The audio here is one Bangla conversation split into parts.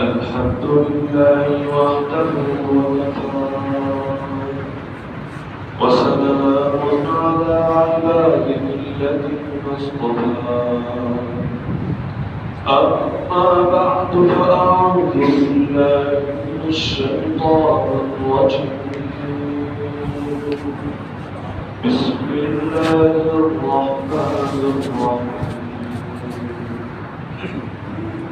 الحمد لله وحده وكفى وسلام على عباده الذين اصطفى أما بعد فأعوذ بالله من الشيطان الرجيم بسم الله الرحمن الرحيم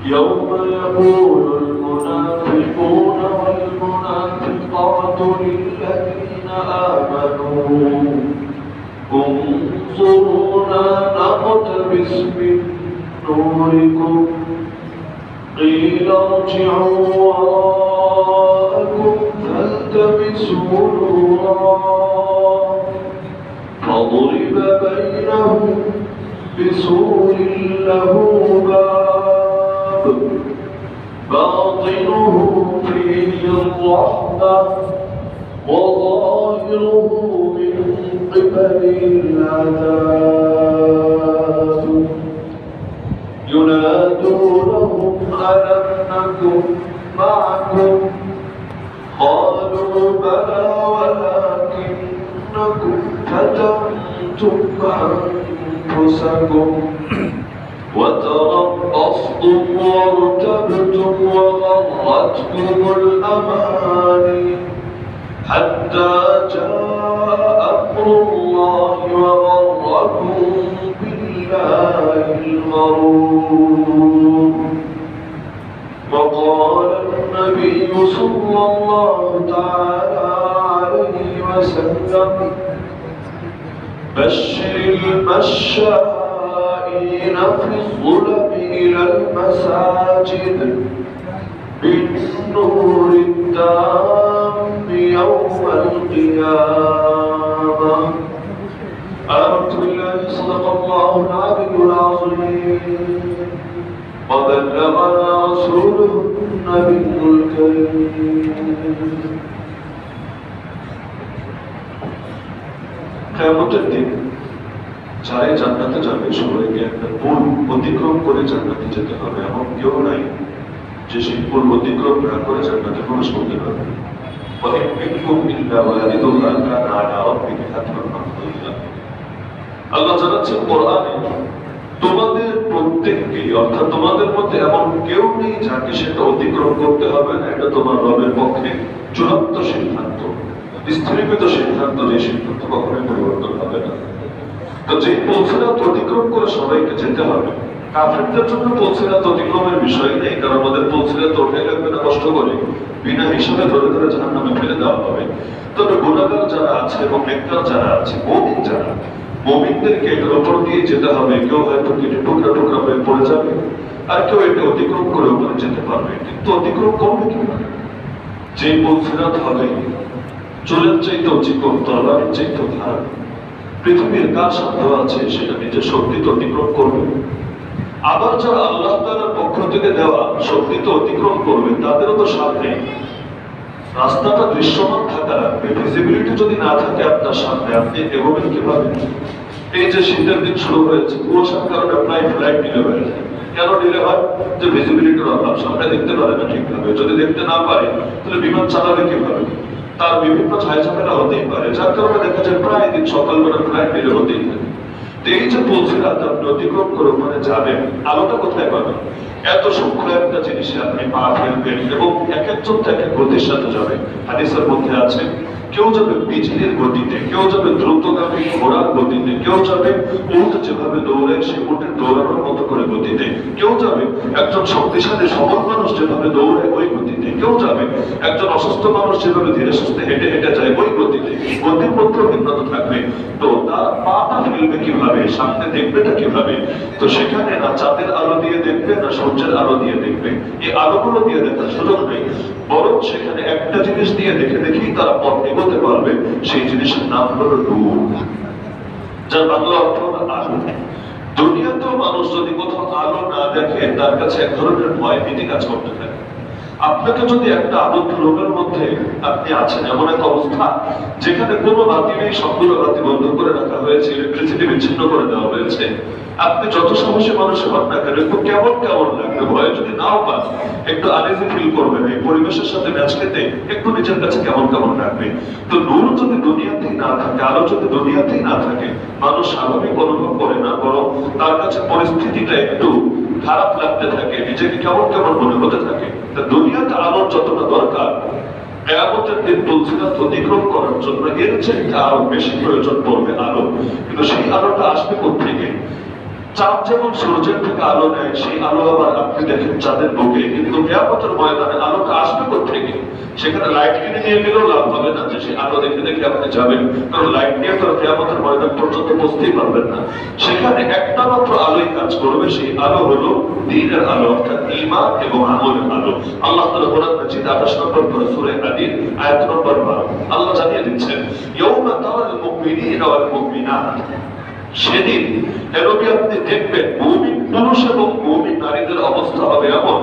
يوم يقول المنافقون والمنافقات للذين آمنوا انظرونا نقتبس من نوركم قيل ارجعوا وراءكم فالتمسوا نورا فضرب بينهم بسور له باب باطنه فيه الرحمة وظاهره من قبله العذاب ينادونهم ألم نكن معكم قالوا بلى ولكنكم فتنتم أنفسكم وتربصتم وارتبتم وغرتكم الأماني حتى جاء أمر الله وغركم بالله الغرور وقال النبي صلى الله تعالى عليه وسلم بشر المشائين في الظلم إلى المساجد بالنور التام يوم القيامة. آمنت بالله صدق الله العلي العظيم وبلغنا رسوله النبي الكريم. কিয়ামতের দিন যারাই জান্নাতে যাবে সবাইকে একটা পুল অতিক্রম করে জান্নাতে যেতে হবে, এমন কেউ নাই যে সেই পুল অতিক্রম না করে জান্নাতে প্রবেশ করতে পারবে। আল্লাহ জানাচ্ছেন কোরআনে, তোমাদের প্রত্যেককে অর্থাৎ তোমাদের মধ্যে এমন কেউ নেই যাকে সেটা অতিক্রম করতে হবে না। এটা তোমার রবের পক্ষে চূড়ান্ত সিদ্ধান্ত, স্থিরীকৃত সিদ্ধান্ত, যে সিদ্ধান্ত কখনোই পরিবর্তন হবে না। তো যে পৌঁছারাত অতিক্রম করে সবাইকে যেতে হবে। কাফেরদের জন্য পৌঁছারাত অতিক্রমের বিষয় নেই, কারণ আমাদের পৌঁছারাত ওঠাই লাগবে না, কষ্ট করে বিনা হিসাবে ধরে ধরে জাহান্নামে ফেলে দেওয়া হবে। তবে গুনাহগার যারা আছে এবং নেককার যারা আছে, মুমিন যারা, মুমিনদেরকে এটার উপর দিয়ে যেতে হবে। কেউ হয়তো কেটে টুকরা টুকরা হয়ে পড়ে যাবে, আর কেউ এটা অতিক্রম করে উপরে যেতে পারবে। কিন্তু অতিক্রম করবে কিভাবে? যে পৌঁছারাত হবে চুলের চাইতেও চিকন, তরবারির চাইতেও ধার। পৃথিবীর কার সাধ্য আছে সেটা নিজের শক্তিতে অতিক্রম করবে? আবার যারা আল্লাহ তাআলার পক্ষ থেকে দেওয়া শক্তিতে অতিক্রম করবে তাদেরও তো সাধ্য নেই। রাস্তাটা দৃশ্যমান থাকা লাগবে, ভিজিবিলিটি যদি না থাকে আপনার সামনে, আপনি এগোবেন কিভাবে? এই যে শীতের দিন শুরু হয়েছে, কুয়াশার কারণে প্রায় ফ্লাইট ডিলে হয়ে যায়। কেন ডিলে হয়? যে ভিজিবিলিটির অভাব, সামনে দেখতে পারে না ঠিকভাবে। যদি দেখতে না পারে তাহলে বিমান চালাবে কিভাবে? তার বিভিন্ন ঝামেলা হতেই পারে, যার কারণে দেখা যায় প্রায় দিন সকালবেলা ফ্লাইট ডিলে হতেই থাকে। এই যে পৌঁছারাত আপনি অতিক্রম করে ওখানে যাবেন, আলোটা কোথায় পাবেন? এত সূক্ষ্ম একটা জিনিসে আপনি পা ফেলবেন এবং এক একজন এক এক গতির সাথে যাবে। হাদিসের মধ্যে আছে, কেউ যাবে বিজলির গতিতে, কেউ যাবে দ্রুতগামী ঘোড়ার গতিতে, কেউ যাবে উট যেভাবে দৌড়ায় সে উটের দৌড়ানোর মতো করে গতিতে, কেউ যাবে একজন শক্তিশালী সবল মানুষ যেভাবে দৌড়ায় ওই গতিতে, কেউ যাবে একজন অসুস্থ মানুষ যেভাবে ধীরে সুস্থে হেঁটে হেঁটে যায় ওই গতিতে। গতির মধ্যে ভিন্নতা থাকবে। তো তার পাটা ফেলবে কিভাবে, সামনে দেখবেটা কিভাবে? তো সেখানে না চাঁদের আলো দিয়ে দেখবে, না সূর্যের আলো দিয়ে দেখবে। এই আলোগুলো দিয়ে দেখার সুযোগ নেই, বরং সেখানে একটা জিনিস দিয়ে দেখে দেখেই তারা পথ এগোতে পারবে। সেই জিনিসের নাম হলো নূর, যার বাংলা অর্থ হলো আলো। দুনিয়াতেও মানুষ যদি কোথাও আলো না দেখে তার কাছে এক ধরনের ভয় ভীতি কাজ করতে থাকে। আপনাকে যদি একটা আবদ্ধ লোকের মধ্যে আপনি আছেন, এমন এক অবস্থা যেখানে কোনো বাতি নেই, সবগুলো বাতি বন্ধ করে রাখা হয়েছে, ইলেকট্রিসিটি বিচ্ছিন্ন করে দেওয়া হয়েছে, আপনি যত সাহসী মানুষ হন না কেন, একটু কেমন কেমন লাগবে, ভয় যদি নাও পান, একটু আনইজি ফিল করবেন, এই পরিবেশের সাথে ম্যাচ খেতে একটু নিজের কাছে কেমন কেমন লাগবে। তো নূর যদি দুনিয়াতেই না থাকে, আলো যদি দুনিয়াতেই না থাকে, মানুষ স্বাভাবিক অনুভব করে না, বরং তার কাছে পরিস্থিতিটা একটু খারাপ লাগতে থাকে, নিজেকে কেমন কেমন মনে হতে থাকে। তা দুনিয়াতে আলোর যতটা দরকার, কিয়ামতের দিন তুলসিরাত অতিক্রম করার জন্য এর চেয়ে আরো বেশি প্রয়োজন পড়বে আলো। কিন্তু সেই আলোটা আসবে কোত্থেকে? চাঁদ যেমন সূর্যের থেকে আলো নেয়, সেই আলো আবার আপনি দেখেন চাঁদের বুকে, কিন্তু কিয়ামতের ময়দানে আলোটা আসবে কোত্থেকে? সেখানে লাইট কিনে নিয়ে গেলেও লাভ হবে না যে সেই আলো দেখে দেখে আপনি যাবেন, কারণ লাইট নিয়ে তো কিয়ামতের ময়দান পর্যন্ত পৌঁছতেই পারবেন না। সেখানে একটা মাত্র আলোই কাজ করবে, সেই আলো হলো দ্বীনের আলো, অর্থাৎ ঈমান এবং আমলের আলো। আল্লাহ তাআলা কোরআন মাজিদ 28 নম্বর সূরা হাদীদ আয়াত নম্বর 12 আল্লাহ জানিয়ে দিচ্ছেন, ইয়াউমা তারাল মুমিনিনা ওয়াল মুমিনাত, সেদিন নবী আপনি দেখবেন মুমিন পুরুষ এবং মুমিন নারীদের অবস্থা হবে এমন,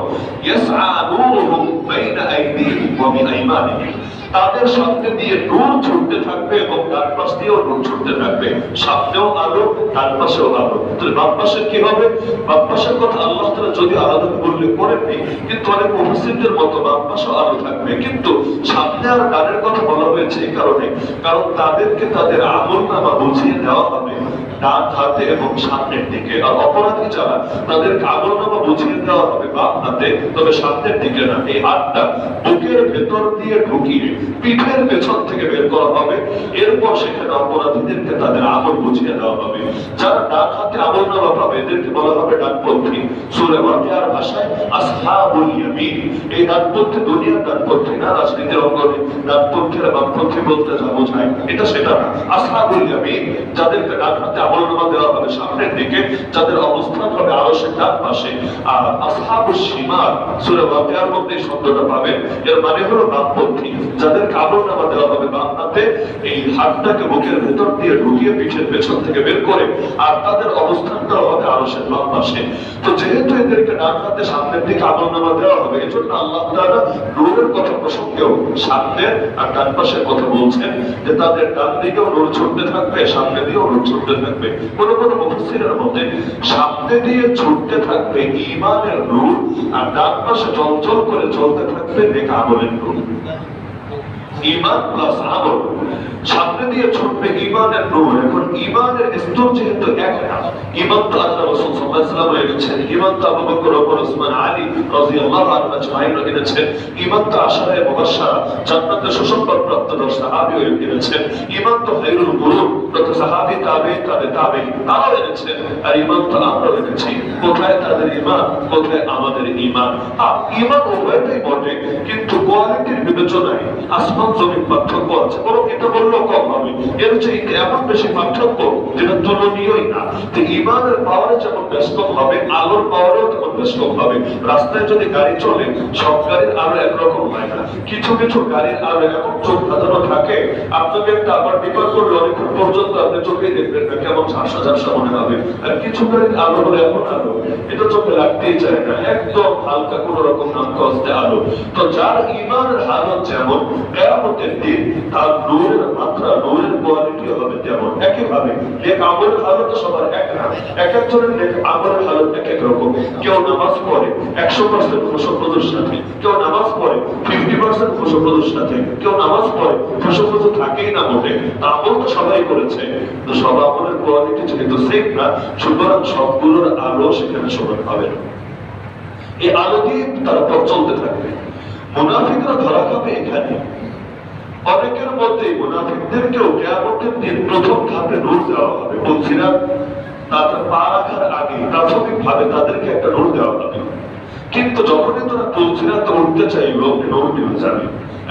ইয়াসআ নূরুহুম বাইনা আইদিহিম ওয়া বিআইমানিহিম, তাদের সামনে দিয়ে নূর ছুটতে থাকবে এবং ডান পাশ দিয়েও নূর ছুটতে থাকবে। সামনেও আলো, ডান পাশেও আলো। তাহলে বাম পাশের কি হবে? বাম পাশের কথা আল্লাহ তাআলা যদি আলাদা উল্লেখ করেননি, কিন্তু অনেক মুফাসসিরদের মতো বাম পাশেও আলো থাকবে, কিন্তু সামনে আর ডানের কথা বলা হয়েছে এই কারণে, কারণ তাদেরকে তাদের আমলনামা বুঝিয়ে দেওয়া হবে ডান হাতে এবং সামনের দিকে। আর অপরাধী যারা, তাদের আমলনামা বুঝিয়ে দেওয়া হবে বাম হাতে, তবে সামনের দিকে না। এই হাতটা বুকের ভেতর দিয়ে ঢুকিয়ে পিঠের পেছন থেকে বের করা হবে, এরপর সেখানে অপরাধীদেরকে তাদের আমল বুঝিয়ে দেওয়া হবে। যারা ডান হাতে আমলনামা পাবে এদেরকে বলা হবে ডানপন্থী। সূরা ওয়াকিয়ার ভাষায় আসহাবুল ইয়ামিন। এই ডানপন্থী দুনিয়ার ডানপন্থী না, রাজনীতির অঙ্গনে ডানপন্থীরা বামপন্থী বলতে যা বোঝায় এটা সেটা না। আসহাবুল ইয়ামিন, যাদেরকে ডান হাতে আমলনামা দেওয়া হবে সামনের দিকে, যাদের অবস্থান হবে আরশের ডান পাশে। আর আসহাবুশ শিমাল, সূরা ওয়াকিয়ার মধ্যে শব্দটা পাবেন, এর মানে হলো বামপন্থী, যাদেরকে আমলনামা দেওয়া হবে বাম হাতে, এই হাতটাকে বুকের ভেতর দিয়ে ঢুকিয়ে পিঠের পেছন থেকে বের করে, আর তাদের অবস্থানটা হবে আরশের বাম পাশে। তো যেহেতু এদেরকে ডান হাতে সামনের দিকে আমলনামা দেওয়া হবে, এজন্য আল্লাহ তাআলা নূরের কথা প্রসঙ্গেও সামনের আর ডান পাশের কথা বলছেন, যে তাদের ডান দিকেও নূর ছুটতে থাকবে, সামনে দিয়েও নূর ছুটতে থাকবে। কোন কোন মুফাসসিরের মতে সামনে দিয়ে ছুটতে থাকবে ঈমানের নূর, আর ডান পাশে চঞ্চল করে চলতে থাকবে নেক আমলের নূর। ঈমান প্লাস আমল, সামনে দিয়ে ছুটবে ঈমানের নূর। এখন ঈমানের স্তর যেহেতু এক না, ঈমান তো আল্লাহ রাসূল সাল্লাল্লাহু আলাইহি ওয়াসাল্লাম এনেছেন, ঈমান তো আবু বকর, ওমর, ওসমান, আলী রাদিয়াল্লাহু আনহুম আজমাইন এনেছেন, ঈমান তো আশারায়ে মুবাশশারা জান্নাতের সুসংবাদপ্রাপ্ত 10 সাহাবীও এনেছেন, ঈমান তো খায়রুল কুরুন তথা সাহাবী, তাবেঈন, তাবেঈন তারাও এনেছেন, আর ঈমান তো আমরাও এনেছি। কোথায় তাদের ঈমান, কোথায় আমাদের ঈমান? ঈমান উভয়টাই বটে, কিন্তু কোয়ালিটির বিবেচনায় আসমান জমিন পার্থক্য আছে, বরং এটা বললেও কম হবে। এর চেয়ে এমন বেশি পার্থক্য যেটা তুলনীয়ই না। তো ঈমানের পাওয়ারে যেমন বেশ কম হবে, আলোর পাওয়ারেও তেমন বেশ কম হবে। রাস্তায় যদি গাড়ি চলে, সব গাড়ির আলো একরকম হয় না। কিছু কিছু গাড়ির আলো এমন চোখ ধাঁধানো থাকে, আপনাকে একটা আবার বিপাক করলে অনেকক্ষণ পর্যন্ত আপনি চোখেই দেখবেন না, কেমন ঝাপসা ঝাপসা মনে হবে। আর কিছু গাড়ির আলো হলো এমন আলো, এটা চোখে লাগতেই চায় না, একদম হালকা কোন রকম নাম কষ্টে আলো। তো যার ঈমানের হালত যেমন, কিয়ামতের দিন তার নূরের মাত্রা, নূরের কোয়ালিটি হবে তেমন। একইভাবে নেক আমলের হালত সবার এক না, এক একজনের নেক আমলের হালত এক এক রকম। কেউ নামাজ পড়ে 100% খুশুর সাথে, কেউ নামাজ পড়ে 50% খুশুর সাথে, কেউ নামাজ পড়ে খুশুর থাকেই না মোটে। আমল তো সবাই করেছে, তো সব আমলের কোয়ালিটি যেহেতু সেম না, সুতরাং সবগুলোর আলো সেখানে সমান হবে না। এই আলো দিয়ে তারা পথ চলতে থাকবে। মুনাফিকরা ধরা খাবে এখানে। অনেকের মধ্যে মুনাফিকদেরকেও কিয়ামতের দিন প্রথম ধাপে নূর দেওয়া হবে। বলছিলাম তাদের পা রাখার আগে প্রাথমিকভাবে তাদেরকে একটা নূর দেওয়া হবে, কিন্তু যখনই তারা তুলসিরাতে উঠতে চাইবে নূর নিভে যাবে।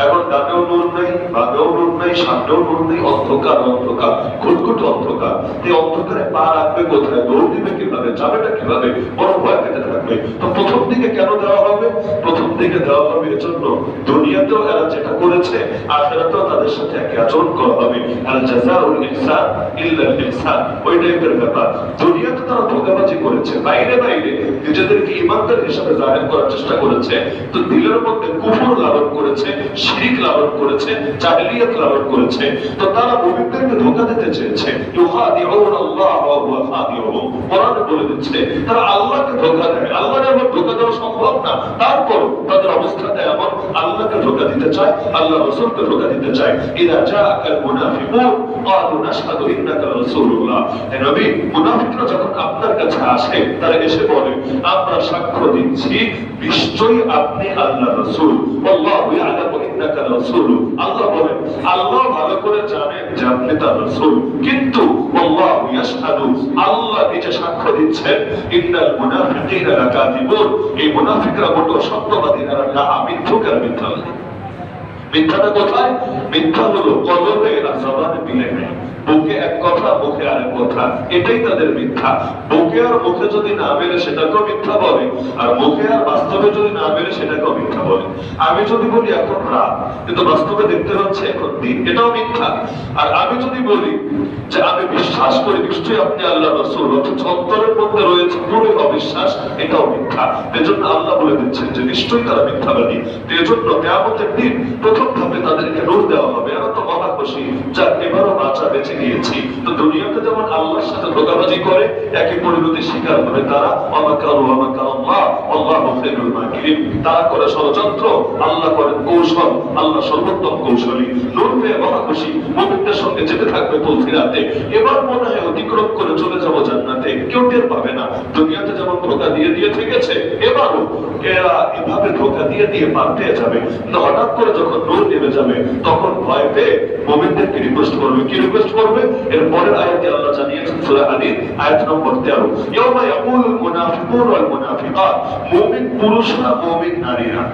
এখন ডানেও নূর নাই, বামেও নূর নাই, সামনেও নূর নেই, অন্ধকার অন্ধকার, ঘুটঘুট অন্ধকার। এই অন্ধকারে পা রাখবে কোথায়, দৌড় দিবে কিভাবে, যাবেটা কিভাবে, বড় ভয় পেতে থাকবে। তো প্রথম দিকে কেন দেওয়া হবে? প্রথম থেকে দেওয়া হবে। এজন্য দুনিয়াতেও এরা যেটা করেছে আখিরাতেও তাদের সাথে একই আচরণ করা হবে। আল জাযাউল ইহসান ইল্লাল ইহসান, ওই টাইপের ব্যাপার। দুনিয়াতে তারা ধোঁকাবাজি করেছে, বাইরে বাইরে নিজেদেরকে ইমানদার হিসেবে জাহির করার চেষ্টা করেছে, তো দিলের মধ্যে কুফর লালন করেছে, শিরক লালন করেছে, জাহেলিয়াত লালন করেছে। তো তারা মুমিনদেরকে ধোঁকা দিতে চেয়েছে। ইউখাদিউনা আল্লাহ ওয়া হুয়া খাদিউহুম, কোরআন বলে দিচ্ছে তারা আল্লাহকে ধোঁকা দেয়। আল্লাহকে এমন ধোঁকা দেওয়া সম্ভব না, তারপর তাদের অবস্থাটা এমন, আল্লাহকে ধোঁকা দিতে চায়, আল্লাহ রাসূলকে ধোঁকা দিতে চায়। ইযা জাআকাল মুনাফিকুন ক্বালু নাশহাদু ইন্নাকা রাসূলুল্লাহ, হে নবী, মুনাফিকরা যখন আপনার কাছে আসে তারা এসে বলে আমরা সাক্ষ্য দিচ্ছি নিশ্চয়ই আপনি আল্লাহর রাসূল। আল্লাহু ইয়ালামু ইন্নাকা রাসূল, আল্লাহ বলেন আল্লাহ ভালো করে জানেন যে আপনি তার রাসূল, কিন্তু আল্লাহু ইয়াশহাদু, আল্লাহ নিজে সাক্ষ্য দিচ্ছেন ইন্নাল মুনাফিকিনা লাকাযিবুন, এই মুনাফিকরা বড় সত্যবাদী, এরা না মিথ্যুক আর মিথ্যা। মিথ্যাটা কোথায়? মিথ্যা হলো কলবে আর জবানে মিলে নেই, বুকে এক কথা মুখে আরেক কথা, এটাই তাদের মিথ্যা। বুকে আর মুখে যদি না মেলে সেটাকেও মিথ্যা বলে, আর মুখে আর বাস্তবে যদি না মেলে সেটাকেও মিথ্যা বলে। আমি যদি বলি এখন রাত, কিন্তু বাস্তবে দেখতে পাচ্ছি এখন দিন, এটাও মিথ্যা। আর আমি যদি বলি যে আমি বিশ্বাস করি নিশ্চয়ই আপনি আল্লাহর রাসূল, অথচ অন্তরের মধ্যে রয়েছে পুরো অবিশ্বাস, এটাও মিথ্যা। এজন্য আল্লাহ বলে দিচ্ছেন যে নিশ্চয়ই তারা মিথ্যাবাদী। এজন্য কিয়ামতের দিন প্রথম ধাপে তাদেরকে নূর দেওয়া হবে। এরা তো মহা খুশি, যাক এবারও বাঁচা বেঁচে গিয়েছি। তো দুনিয়াতে যেমন আল্লাহর সাথে ধোঁকাবাজি করে একই পরিণতি স্বীকার করে তারা, ওয়ামাকারু ওয়ামাকারাল্লাহ আল্লাহু খায়রুল মাকিরিন, তারা করে ষড়যন্ত্র, আল্লাহ করেন কৌশল, আল্লাহ সর্বোত্তম কৌশলী। নূর পেয়ে মহা খুশি, মুমিনদের সঙ্গে যেতে থাকবে তুলসিরাতে। এবার মনে হয় অতিক্রম করে চলে যাব জান্নাতে, কেউ টের পাবে না। দুনিয়াতে যেমন ধোঁকা দিয়ে দিয়ে থেকেছে, এবারও এরা এভাবে ধোঁকা দিয়ে দিয়ে পার পেয়ে যাবে। কিন্তু হঠাৎ করে যখন নূর নেমে যাবে তখন ভয় পেয়ে মুমিনদেরকে রিকোয়েস্ট করবে। কি রিকোয়েস্ট করবে? এর পরের আয়াতে আল্লাহ জানিয়েছেন সূরা হাদীদ আয়াত নম্বর 13, ইয়াউমা ইয়াকুলুল মুনাফিকুন ওয়াল মুনাফিকাত, মুমিন পুরুষরা মুমিন নারীরা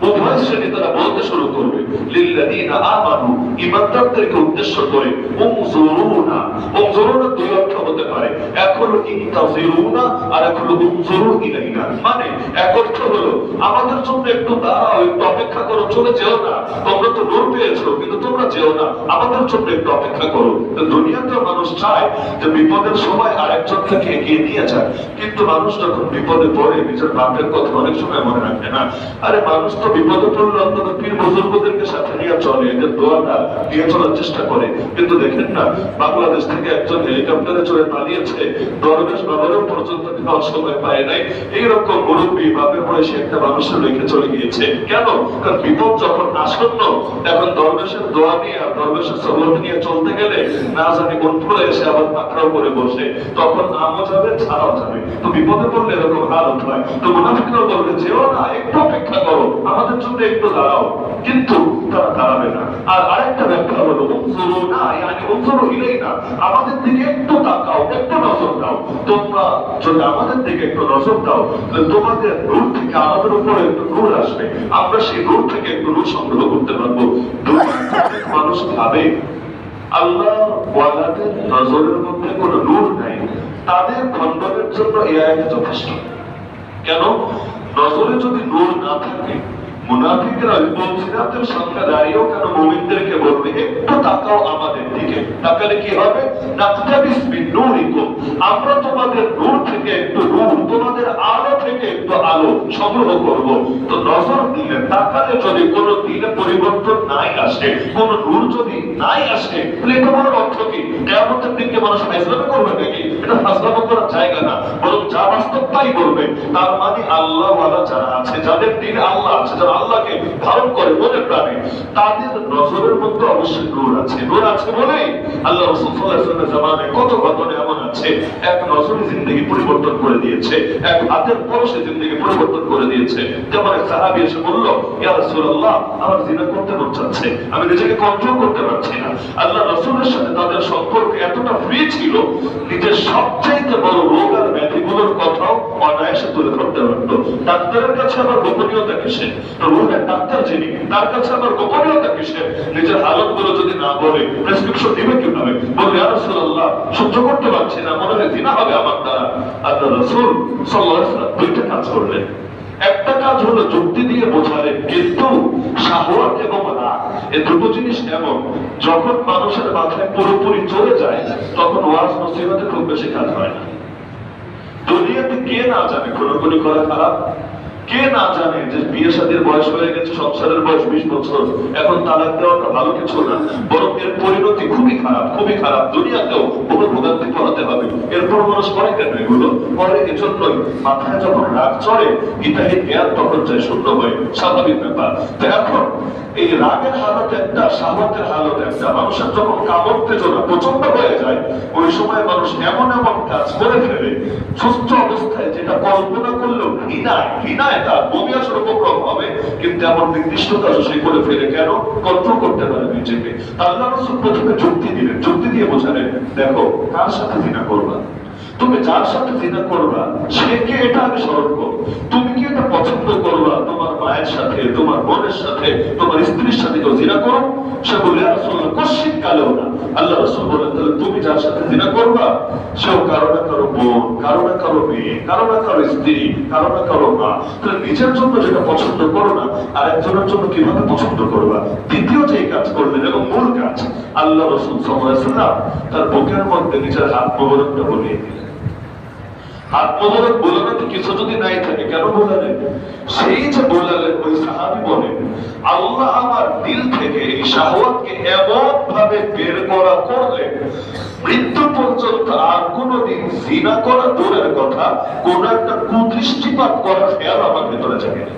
উভয় শ্রেণী তারা বলতে শুরু করবে লিল্লাযীনা আমানু, ঈমানদারদেরকে উদ্দেশ্য করে, উনজুরুনা, উনজুরুনা দুই অর্থ হতে পারে, এক হলো ইনতাযিরুনা আর এক হলো উনজুরু ইলাইনা। মানে এক অর্থ হলো আমাদের জন্য একটু দাঁড়াও, একটু অপেক্ষা করো, চলে যেও না, তোমরা তো নূর পেয়েছো কিন্তু তোমরা যেও না, আমাদের জন্য একটু অপেক্ষা করো। তো দুনিয়াতে মানুষ চায় যে বিপদের সময় আরেকজন থেকে এগিয়ে নিয়ে যায়, কিন্তু মানুষ যখন বিপদে পড়ে নিজের বাপের কথা অনেক সময় মনে রাখে না। আরে মানুষ তো বিপদে পড়লে অন্তত পীর বুজুর্গদেরকে সাথে নিয়ে চলে, এদের দোয়াটা নিয়ে চলার চেষ্টা করে। কিন্তু দেখেন না, বাংলাদেশ থেকে একজন হেলিকপ্টারে চড়ে পালিয়েছে, দরবেশ বাবারও পর্যন্ত খাওয়ার সময় পায় নাই। এইরকম মুরব্বী বাপের বয়সে একটা মানুষের রেখে চলে গিয়েছে। কেন? কারণ বিপদ যখন আসন্ন, এখন দরবেশের দোয়া নিয়ে আর দরবেশের সহবত নিয়ে চলতে গেলে না জানি কোন ফুলে এসে আবার পাকড়াও করে বসে, তখন নামও যাবে ছাড়াও যাবে। তো বিপদে পড়লে এরকম হালত হয়। তো মুনাফিকরাও বলবে যেও না, একটু অপেক্ষা করো, আমাদের জন্য একটু দাঁড়াও, কিন্তু তারা দাঁড়াবে না। আর আরেকটা ব্যাখ্যা হলো উনজুরুনা, ইয়ানি উনজুরু ইলাইনা, আমাদের দিকে একটু তাকাও, একটু নজর দাও। তোমরা যদি আমাদের দিকে একটু নজর দাও তাহলে তোমাদের নূর থেকে আমাদের উপরে একটু নূর আসবে, আমরা সেই নূর থেকে একটু নূর সংগ্রহ করতে পারবো। মানুষ ভাবে আল্লাহ ওয়ালাদের নজরের মধ্যে কোনো নূর নাই, তাদের খণ্ডনের জন্য এই আয়াত যথেষ্ট। কেন? নজরে যদি নূর না থাকে, মুনাফিকরা বলছিলাম সামনে দাঁড়িয়েও কেন মুমিনদেরকে বলবে একটু তাকাও আমাদের দিকে, তাকালে কি হবে? নাকতাবিস মিন নূরিকুম, আমরা তোমাদের নূর থেকে একটু নূর, তোমাদের আলো থেকে একটু আলো সংগ্রহ করব। তো নজর দিলে, তাকালে যদি কোনো দিনে পরিবর্তন নাই আসে, কোন নূর যদি নাই আসে, তাহলে এটা বড় অর্থ কি? কিয়ামতের দিনকে মানুষ ফাজলামি করবে নাকি? এটা ফাজলামি করার জায়গা না, বরং যা বাস্তব তাই বলবে। তার মানে আল্লাহ ওয়ালা যারা আছে, যাদের দিনে আল্লাহ আছে, যারা আল্লাহকে ধারণ করে মনে প্রাণে, তাদের নজরের মধ্যে অবশ্যই নূর আছে। নূর আছে বলেই আল্লাহ রাসূল সাল্লাল্লাহু আলাইহি ওয়াসাল্লামের জামানায় কত ঘটনা এমন আছে, এক নজরে জিন্দেগি পরিবর্তন করে দিয়েছে, এক হাতের পরশে জিন্দেগি পরিবর্তন করে দিয়েছে। যেমন এক সাহাবী এসে বলল, ইয়া রাসূলুল্লাহ, আমার জিনা করতে মন চাচ্ছে, আমি নিজেকে কন্ট্রোল করতে পারছি না। আল্লাহ রাসূলের সাথে তাদের সম্পর্ক এতটা ফ্রি ছিল, নিজের সবচাইতে বড় রোগ আর ব্যাধিগুলোর কথাও অনায়াসে তুলে ধরতে পারত। ডাক্তারের কাছে আবার গোপনীয়তা কিসে? রোগের ডাক্তার যিনি, তার কাছে আবার গোপনীয়তা কিসে? নিজের হালতগুলো যদি না বলে প্রেসক্রিপশন দিবে কিভাবে? বলবে ইয়া রাসূলুল্লাহ, সহ্য করতে পারছি না, মনে হয় জিনা হবে আমার দ্বারা। আল্লাহ রাসূল সাল্লাল্লাহু আলাইহি ওয়াসাল্লাম দুইটা কাজ করলেন। একটা কাজ হলো যুক্তি শাহওয়াত এবং রাগ, এই দুটো জিনিস এমন, যখন মানুষের মাথায় পুরোপুরি চলে যায় তখন ওয়াজ নসিহতে খুব বেশি কাজ হয় না। দুনিয়াতে কে না জানে খুনোখুনি করা খারাপ, কে না জানে যে বিয়ে শাদীর বয়স হয়ে গেছে, সংসারের বয়স 20 বছর, এখন তালাক দেওয়াটা ভালো কিছু না, বরং এর পরিণতি খুবই খারাপ, খুবই খারাপ। দুনিয়াতেও কোনো ভোগান্তি পড়াতে হবে। এরপর মানুষ করে কেন এগুলো করে? এজন্যই মাথায় যখন রাগ চড়ে ইতালি জ্ঞান তখন যায় শূন্য হয়ে, স্বাভাবিক ব্যাপার। তো এখন এই রাগের হালত একটা, শাহওয়াতের হালত একটা, মানুষের যখন কামোত্তেজনা প্রচন্ড হয়ে যায় ওই সময় মানুষ এমন এমন কাজ করে ফেলে সুস্থ অবস্থায় যেটা কল্পনা করলেও ঘৃণায় তার বমি আসার উপক্রম হবে, কিন্তু এমন নির্দিষ্ট কাজ সে করে ফেলে। কেন? কন্ট্রোল করতে পারে নিজেকে। আল্লাহ রাসূল প্রথমে যুক্তি দিলেন, যুক্তি দিয়ে বোঝালেন, দেখো কার সাথে জিনা করবা, তুমি যার সাথে জিনা করবা সে কে এটা আমি স্মরণ করো। তুমি কি এটা পছন্দ করবা তোমার মায়ের সাথে, তোমার বোনের সাথে, তোমার স্ত্রীর সাথে কেউ জিনা করো? সে বলে রাসূলুল্লাহ কশিক কালেও না। আল্লাহ রাসূল বলেন, তাহলে তুমি যার সাথে জিনা করবা সেও কারো না কারো বোন, কারো না কারো মেয়ে, কারো না কারো স্ত্রী, কারো না কারো মা। তাহলে নিজের জন্য যেটা পছন্দ করো না আর একজনের জন্য কিভাবে পছন্দ করবা? দ্বিতীয় যে কাজ করলেন এবং মূল কাজ, আল্লাহ রাসূল সাল্লাল্লাহু আলাইহি ওয়াসাল্লাম তার বুকের মধ্যে নিজের হাত মোবারকটা বলিয়ে দিলেন। হাত মোবারক বোলানোতে কিছু যদি নাই থাকে, কেন বোলালেন? সেই যে বোলালেন ওই সাহাবী বলেন, আল্লাহ আমার দিল থেকে এই শাহওয়াতকে এমন ভাবে বের করা করলেন, মৃত্যু পর্যন্ত আর কোনদিন জিনা করা দূরের কথা, কোন একটা কুদৃষ্টিপাত করার খেয়াল আমার ভেতরে জাগে না।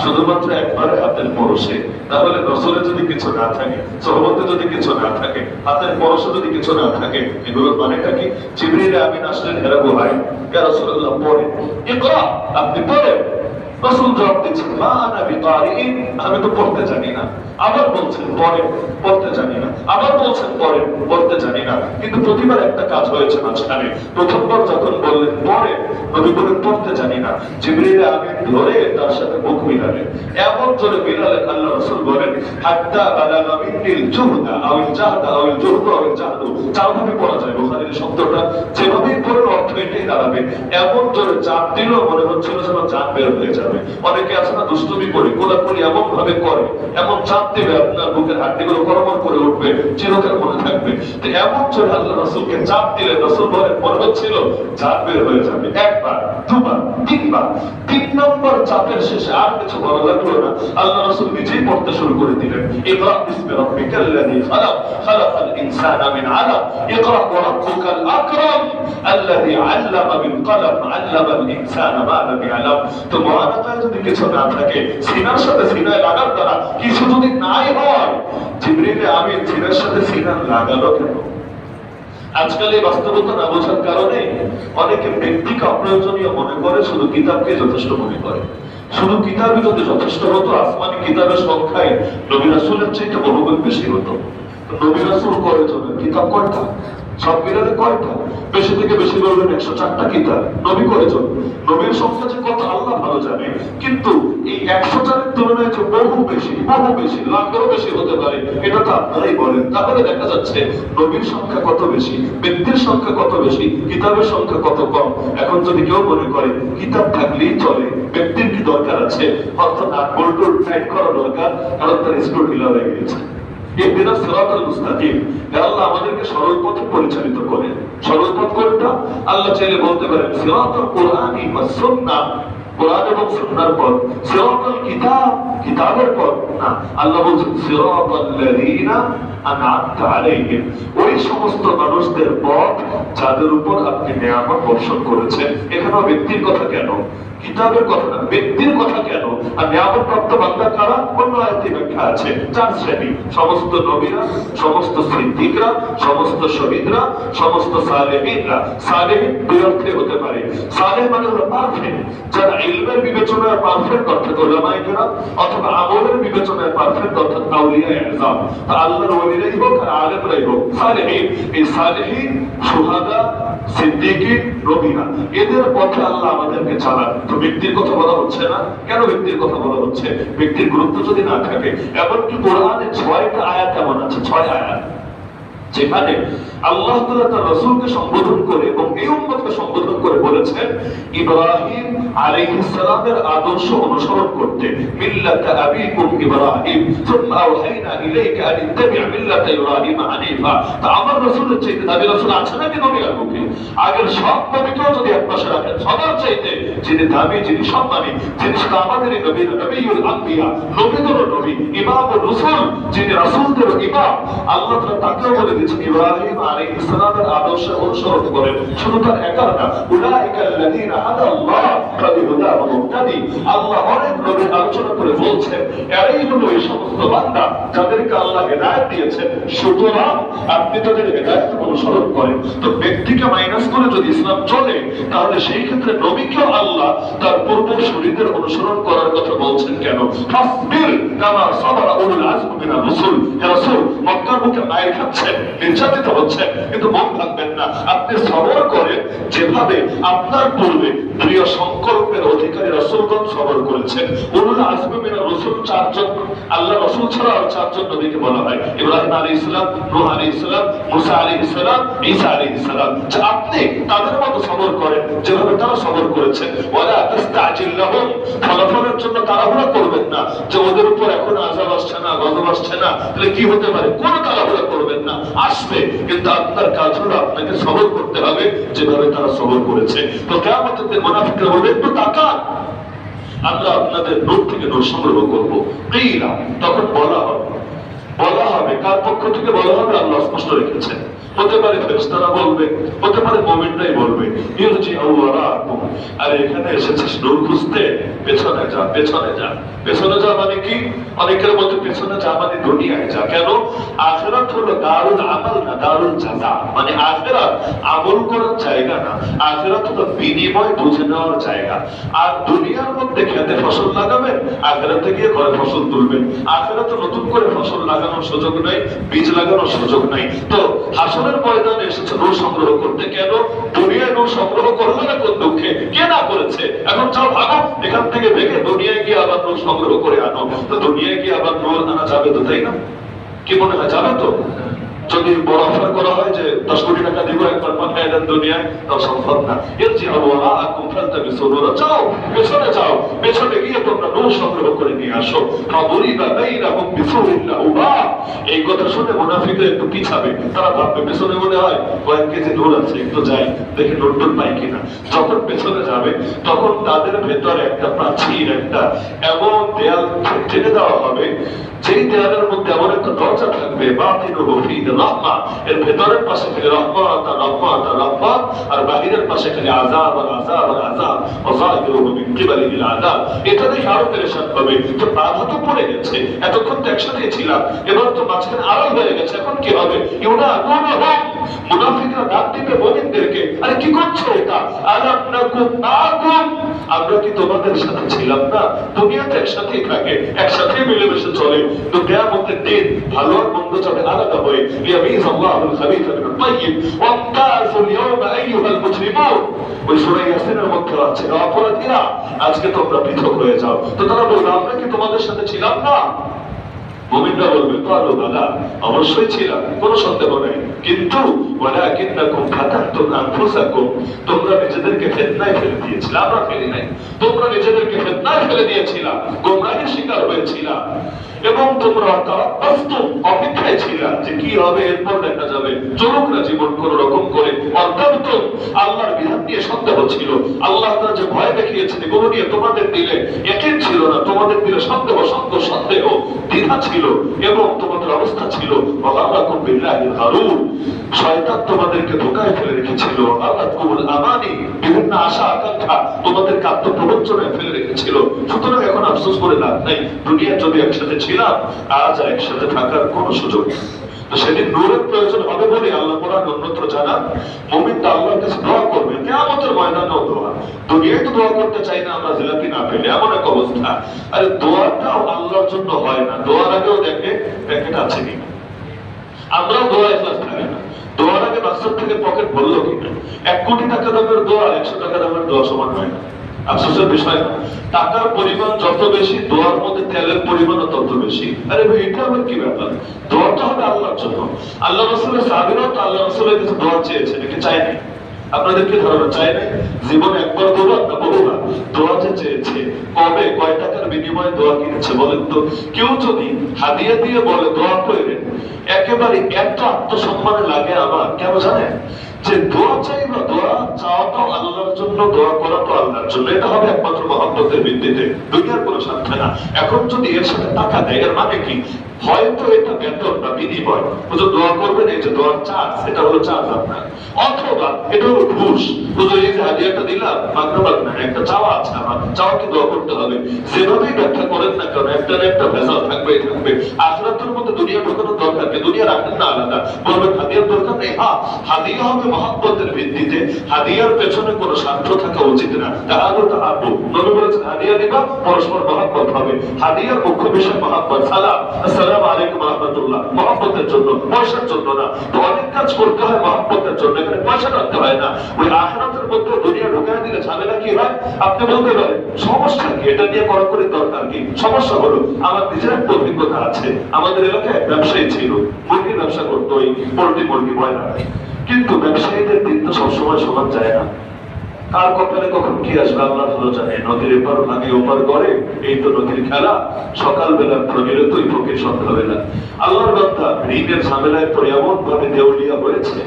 শুধুমাত্র একবারে হাতের পরশে। তাহলে রাসূলের যদি কিছু না থাকে, সাহাবাতে যদি কিছু না থাকে, হাতের পরশে যদি কিছু না থাকে, এগুলোর মানেটা কি? জিবরিল আমিন আসলেন, হেরা ভাই ইয়া রাসূলুল্লাহ পড়েন, ইকরা, আপনি পড়েন। রাসূল জবাব দিচ্ছেন, মা আনা বিকারিন, আমি তো পড়তে জানি না। আবার বলছেন পড়েন, পড়তে জানি না। আবার বলছেন পড়েন, পড়তে জানি না। কিন্তু প্রতিবার একটা কাজ হয়েছে মাঝখানে। প্রথমবার যখন বললেন পড়েন, নবী বলেন পড়তে জানি না। জিবরিল আমিন ধরে তার সাথে মুখ মিলালেন, এমন জোরে মিলালেন, আল্লাহ রাসূল বলেন, হাত্তা বালাগা মিনিল জুহদা আওয়াল জাহদা আওয়াল জুহদা আওয়াল জাহদু। চারভাবে পড়া যায় বুখারীর শব্দটা, যেভাবেই পড়েন অর্থ এটাই দাঁড়াবে। এমন জোরে চাপ দিল মনে হচ্ছিল যেন জান বের হয়ে যাবে। অনেকে আছে না দুষ্টুমি করে, কোলাকুলি এমন ভাবে করে, এমন চাপ দেবে আপনার বুকের হাড্ডিগুলো করমর করে উঠবে, চিরকাল মনে থাকবে। তো এমন জোরে আল্লাহ রাসূলকে চাপ দিলে রাসূল বলেন মনে হচ্ছিল জান বের হয়ে যাবে। একবার, দুবার, তিনবার, 3 নম্বর চাপের শেষে আর কিছু বলা লাগলো না, আল্লাহ রাসূল নিজেই পড়তে শুরু করে দিলেন, ইকরা বিসমি রাব্বিকাল্লাযী খালাক, খালাকাল ইনসানা মিন আলাক, ইকরা ওয়া রাব্বুকাল আকরাম আল্লাযী আল্লামা বিল কলম, আল্লামাল ইনসানা মা লাম ইয়ালাম। তো মুআনাকায় যদি কিছু না থাকে, সিনার সাথে সিনায় লাগার দ্বারা কিছু যদি নাই হয়, জিবরিল আমিন সিনার সাথে সিনা লাগালো কেন? আজকাল এই বাস্তবতা না বোঝার কারণে অনেকে ব্যক্তিকে অপ্রয়োজনীয় মনে করে, শুধু কিতাবকে যথেষ্ট মনে করে। শুধু কিতাবই যদি যথেষ্ট হতো, আসমানি কিতাবের সংখ্যায় নবী রাসূলের চাইতে বহুগুণ বেশি হতো। নবী রাসূল কয়জন, কিতাব কয়টা? সব মিলালে কয়টা? বেশি থেকে বেশি বলবেন 104টা কিতাব। নবী কয়জন? নবীর সংখ্যা যে কত আল্লাহ ভালো জানে, কিন্তু এই 104-এর তুলনায় যে বহু বেশি, বহু বেশি, লাখেরও বেশি হতে পারে, এটা তো আপনারাই বলেন। তাহলে দেখা যাচ্ছে নবীর সংখ্যা কত বেশি, ব্যক্তির সংখ্যা কত বেশি, কিতাবের সংখ্যা কত কম। এখন যদি কেউ মনে করে কিতাব থাকলেই চলে, ব্যক্তির কি দরকার আছে, অর্থাৎ নাট বল্টু টাইট করা দরকার, কারণ তার স্ক্রু ঢিলা হয়ে গেছে। ইহদিনাস সিরাতাল মুস্তাকিম, আল্লাহ আমাদেরকে সরল পথে পরিচালিত করেন। সরল পথ কোনটা? আল্লাহ চাইলে বলতে পারেন সিরাতাল কুরআনি ওয়াস সুন্নাহ, কোরআন এবং সুন্নাহর পথ। সিরাতাল কিতাব, কিতাবের পথ না। আল্লাহ বলেন সিরাতাল লাযিনা আনআমতা আলাইহিম, ওই সমস্ত মানুষদের পথ যাদের উপর আপনি নিয়ামত বর্ষণ করেছেন। এখানে ব্যক্তির কথা কেন? কিতাবের কথা না, ব্যক্তির কথা কেন? আর নিয়ামত প্রাপ্ত বান্দা কারা? অন্য আয়াতে ব্যাখ্যা আছে 4 শ্রেণী। সমস্ত নবীরা, সমস্ত সিদ্দিকরা, সমস্ত শহীদরা, সমস্ত সালেহিনরা। সালেহিন দুই অর্থে হতে পারে। সালেহ মানে হলো পারফেক্ট, যারা ইলমের বিবেচনায় পারফেক্ট অর্থাৎ উলামায়ে কেরাম, অথবা আমলের বিবেচনায় পারফেক্ট অর্থাৎ আউলিয়ায়ে আযম। তা আল্লাহর ওলিরাই হোক আর আলেমরাই হোক, সালেহিন। এই সালেহিন, শুহাদা, সিদ্দিকিন, নবীরা, এদের পথে আল্লাহ আমাদেরকে চালান। তো ব্যক্তির কথা বলা হচ্ছে না কেন? ব্যক্তির কথা বলা হচ্ছে, ব্যক্তির গুরুত্ব যদি না থাকে। এমনকি কোরআনে 6টা আয়াত এমন আছে, 6 আয়াত, যেখানে আল্লাহ তাআলা তার রাসূলকে সম্বোধন করে এবং এই উম্মতকে সম্বোধন করে বলেছেন ইব্রাহিম আলাইহিস সালামের আদর্শ অনুসরণ করতে, মিল্লাত আবিকুম ইব্রাহিম সুম্মা আওহাইনা ইলাইকা আন ইত্তাবি' মিল্লাত ইব্রাহিম হানিফা। তা আমার রাসূলের চাইতে নবী রাসূল আছে নাকি নবী আর মুখে? আগের সব নবীকেও যদি এক পাশে রাখেন, সবার চাইতে যিনি দামি, যিনি সম্মানী, যিনি আমাদেরই নবী, নবিয়ুল আম্বিয়া, নবীদের নবী, ইমামুর রাসূল, যিনি রাসূলদের ইমাম, আল্লাহ তাআলা তাকেও বলে দিয়েছেন ইব্রাহিম আলাইহিস সালামের আদর্শ অনুসরণ করেন। শুধু তার একার না, উলাইকাল্লাযীনা হাদাল্লাহ ফাবিহুদাহু মুহতাদি। আল্লাহ অনেক নবীর আলোচনা করে বলছেন এরাই হলো এই সমস্ত বান্দা যাদেরকে আল্লাহ হেদায়েত দিয়েছেন, সুতরাং আপনি তাদের হেদায়েত অনুসরণ করেন। তো ব্যক্তিকে মাইনাস করে যদি ইসলাম চলে, তাহলে সেই ক্ষেত্রে নবীকেও আল্লাহ তার পূর্বসূরীদের অনুসরণ করার কথা বলছেন কেন? ফাসবির কামা সাবারা উলুল আযমি মিনার রাসূল। ইয়া রাসূল, মক্কার বুকে মায়ের খাচ্ছেন, নির্যাতিত হচ্ছেন, কিন্তু মন ভাঙবেন না। আপনি সবর করেন যেভাবে আপনার পূর্বে প্রিয় সংকল্পের অধিকারী রাসূলগণ সবর করেছেন। উলুল আযমি মিনার রাসূল চারজন, আল্লাহ রাসূল ছাড়া আর চারজন নবীকে বলা হয়, ইব্রাহিম আলাইহিস সালাম, নূহ আলাইহিস সালাম, মুসা আলাইহিস সালাম, ঈসা আলাইহিস সালাম। যে আপনি তাদের মতো সবর করেন যেভাবে তারা সবর করেছেন। ওয়ালা তাস্তাজিল লাহুম, ফলাফলের জন্য তাড়াহুড়া করবেন না যে ওদের উপর এখন আযাব আসছে না, গজব আসছে না, তাহলে কি হতে পারে, কোনো তাড়াহুড়া করবেন না। আসবে, কিন্তু আপনার কাজ হলো আপনাকে সবর করতে হবে যেভাবে তারা সবর করেছে। তো কিয়ামতের দিন মুনাফিকরা বলবে একটু তাকান, আমরা আপনাদের নূর থেকে নূর সংগ্রহ করবো। কিলা, তখন বলা হবে কার পক্ষ থেকে বলা হবে? আল্লাহ স্পষ্ট রেখেছেন। হতে পারে ফেরেশতারা বলবে, হতে পারে মুমিনরাই বলবে ইরজিউ ওয়ারাকুম, আরে এখানে এসেছিস নূর খুঁজতে, পেছনে যা, পেছনে যা। পেছনে যা মানে কি? অনেকের মতে পেছনে যা মানে দুনিয়ায় যা। কেন? আখিরাত হলো দারুল আমাল না, দারুল জাযা। মানে আখিরাত আমল করার জায়গা না, আখিরাত হলো বিনিময় বুঝে নেওয়ার জায়গা। আর দুনিয়ার মধ্যে খেতে ফসল লাগাবেন, আখিরাতে গিয়ে ঘরে ফসল তুলবেন। আখিরাতে নতুন করে ফসল লাগানোর সুযোগ নাই, বীজ লাগানোর সুযোগ নাই। তো হাসরের ময়দানে এসেছে নূর সংগ্রহ করতে। কেন? দুনিয়ায় নূর সংগ্রহ করবে না কোন দুঃখে? কে না করেছে? এখন যাও ভাগো এখান থেকে, ভেঙে দুনিয়ায় গিয়ে আবার নূর সংগ্রহ করে আনো। তো দুনিয়ায় গিয়ে আবার নূর আনা যাবে তো, তাই না? কি মনে হয় যাবে তো? যদি বড় অফার করা হয় যে 10 কোটি টাকা দিব একবার পাঠায় দেন দুনিয়ায়, তাও সম্ভব না। ইরজিউ ওয়ারাকুম ফালতামিসু নূরা, যাও পেছনে যাও, পেছনে গিয়ে তোমরা নূর সংগ্রহ করে নিয়ে আসো। ফাদুরিবা বাইনাহুম বিসুরিন লাহু বাব। এই কথা শুনে মুনাফিকরা একটু পিছাবে, তারা ভাববে পেছনে মনে হয় কয়েক কেজি নূর আছে, একটু যাই দেখি নূর টুর পাই কিনা। যখন পেছনে যাবে তখন তাদের ভেতরে একটা প্রাচীর, একটা এমন দেয়াল টেনে দেওয়া হবে, যেই দেয়ালের মধ্যে এমন একটা দরজা থাকবে, বাতিনুহু ফীহি রাহমা, এর ভেতরের পাশে খালি রহমত আর রহমত আর রহমত, আর বাহিরের পাশে খালি আযাব আর আযাব আর আযাব, ওয়া যাহিরুহু মিন কিবালিল আযাব। এটা দেখে আরো পেরেশান হবে, তো বাধা তো পড়ে গেছে, এতক্ষণ তো একসাথে ছিলাম, এবার তো মাঝখানে আড়াল হয়ে গেছে, এখন কি হবে? ইউনাদুনহুম, মুনাফিকরা ডাক দিবে মুমিনদেরকে, আরে কি করছো এটা? আলাম নাকুম মাআকুম, আমরা কি তোমাদের সাথে ছিলাম না? দুনিয়াতে একসাথেই থাকে, একসাথেই মিলেমিশে চলে। তো কিয়ামতের দিন ভালো আর মন্দ যাবে আলাদা হয়ে, লিয়ামিজ আল্লাহুল খাবিথা মিনাত তাইয়্যিব ওয়ামতাজুল ইয়াওমা আইয়ুহাল মুজরিমুন। ওই সূরা ইয়াসিনের মধ্যে আছে অপরাধীরা আজকে তোমরা পৃথক হয়ে যাও। তো তারা বলবে আমরা কি তোমাদের সাথে ছিলাম না? মুমিনরা বলবে কালু বালা, অবশ্যই ছিলাম, কোনো সন্দেহ নেই, কিন্তু ওয়ালাকিন্নাকুম ফাতানতুম আনফুসাকুম, তোমরা নিজেদেরকে ফিতনায় ফেলে দিয়েছিলে, আমরা ফেলি নাই। তোমরা নিজেদেরকে ফিতনায় ফেলে দিয়েছিলা, গোমরাহির শিকার হয়েছিলা, এবং তোমরা তারাব্বাসতুম, অপেক্ষায় ছিলা যে কি হবে, এরপর দেখা যাবে। চলুক না জীবন কোন রকম করে। অর্থাৎ আল্লাহর বিধান নিয়ে সন্দেহ ছিল, আল্লাহ তাআলা যে ভয় দেখিয়েছেন এগুলো নিয়ে তোমাদের দিলে ইয়াকিন ছিল না, তোমাদের দিলে সন্দেহ, সন্দেহ, দ্বিধা ছিল, এবং তোমাদের অবস্থা ছিল ওয়াগারাকুম বিল্লাহিল গারুর, শয়তান তোমাদেরকে ধোঁকায় ফেলে রেখেছিল। আল্লাহকুমুল আমানি, বিভিন্ন আশা আকাঙ্ক্ষা তোমাদেরকে আত্মপ্রবঞ্চনায় ফেলে রেখেছিল। সুতরাং এখন আফসোস করে লাভ নাই, দুনিয়া যদি একসাথে ছিলাম, আজ আর একসাথে থাকার কোনো সুযোগ নেই। তো সেদিন নূরের প্রয়োজন হবে বলে আল্লাহ কোরআন অন্যত্র জানান, মুমিনটা আল্লাহর কাছে দোয়া করবে, কিয়ামতের ময়দানেও দোয়া। দুনিয়ায় তো দোয়া করতে চাই না আমরা, জিলাপি না পেলে, এমন এক অবস্থা। আরে দোয়াটাও আল্লাহর জন্য হয় না, দোয়ার আগেও দেখে প্যাকেট আছে কিনা। আমরাও দোয়া ইখলাস থাকে না, দোয়ার আগে বাস্তব থেকে পকেট ভরলো কিনা। 1 কোটি টাকা দামের দোয়া 100 টাকা দামের দোয়া সমান হয় না। আফসোসের বিষয় না, টাকার পরিমাণ যত বেশি দোয়ার মধ্যে তেলের পরিমাণও তত বেশি। আরে ভাই এটা আবার কি ব্যাপার? দোয়াটা হবে আল্লাহর জন্য। আল্লাহ রাসূলের সাহাবীরাও তো আল্লাহ রাসূলের কাছে দোয়া চেয়েছে, নাকি চায় নাই? আপনাদের কি ধারণা চায় নাই? জীবনে একবার দোয়া না বহুবার দোয়া যে চেয়েছে। কবে কয় টাকার বিনিময়ে দোয়া কিনেছে বলেন তো? কেউ যদি হাদিয়া দিয়ে বলে দোয়া করেন, একেবারে এত আত্মসম্মানে লাগে আমার, কেন জানেন? যে দোয়া চাই বা দোয়া চাওয়া তো আল্লাহর জন্য, দোয়া করা তো আল্লাহর জন্য, এটা হবে একমাত্র মহব্বতের ভিত্তিতে, দুনিয়ার কোনো স্বার্থে না। এখন যদি এর সাথে টাকা দেয়, এর মানে কি? হয়তো এটা বেতন বা বিনিময়, হুজুর দোয়া করবেন, এই যে দোয়ার চার্জ, এটা হলো চার্জ আপনার, অথবা এটা হলো ঘুষ। হুজুর এই যে হাদিয়াটা দিলাম, মাগনা মাগনা একটা চাওয়া আছে আমার, চাওয়াকে দোয়া করতে হবে। যেভাবেই ব্যাখ্যা করেন না কেন, একটা না একটা ভেজাল থাকবেই থাকবে। আখিরাতের মধ্যে দুনিয়া ঢোকানোর দরকার কি? দুনিয়া রাখেন না আলাদা, বলবেন হাদিয়ার দরকার নেই। হ্যাঁ, হাদিয়া হবে মহব্বতের ভিত্তিতে, হাদিয়ার পেছনে কোনো স্বার্থ থাকা উচিত না। তাহলে তো আপু নবী বলেছেন হাদিয়া দিবা, পরস্পর মহব্বত হবে। হাদিয়ার মুখ্য বিষয় মহব্বত। সালাম, আসসালামু আলাইকুম ওয়া রাহমাতুল্লাহ, মহব্বতের জন্য, পয়সার জন্য না। তো অনেক কাজ করতে হয় মহব্বতের জন্য, এখানে পয়সা রাখতে হয় না। ওই আখিরাতের মধ্যে দুনিয়া ঢোকায় দিলে ঝামেলা কি হয়? আপনি বলতে পারেন সমস্যা কি, এটা নিয়ে করাকরি দরকার কি? সমস্যা হলো আমার নিজের একটা অভিজ্ঞতা আছে। আমাদের এলাকায় ব্যবসায়ী ছিল, মুরগির ব্যবসা করতো, ওই পোল্ট্রি মুরগি বয়লা। কিন্তু ব্যবসায়ীদের দিন তো সবসময় সমান যায় না। কার কপালে কখন কি আসবে আল্লাহ ভালো জানে। নদীর এপার ভাঙে ওপার করে, এই তো নদীর খেলা। সকালবেলা প্রমিলে তুই ফকির সন্ধ্যাবেলা। আল্লাহর বান্দা ঋণের ঝামেলায় পড়ে এমন ভাবে দেউলিয়া হয়েছে,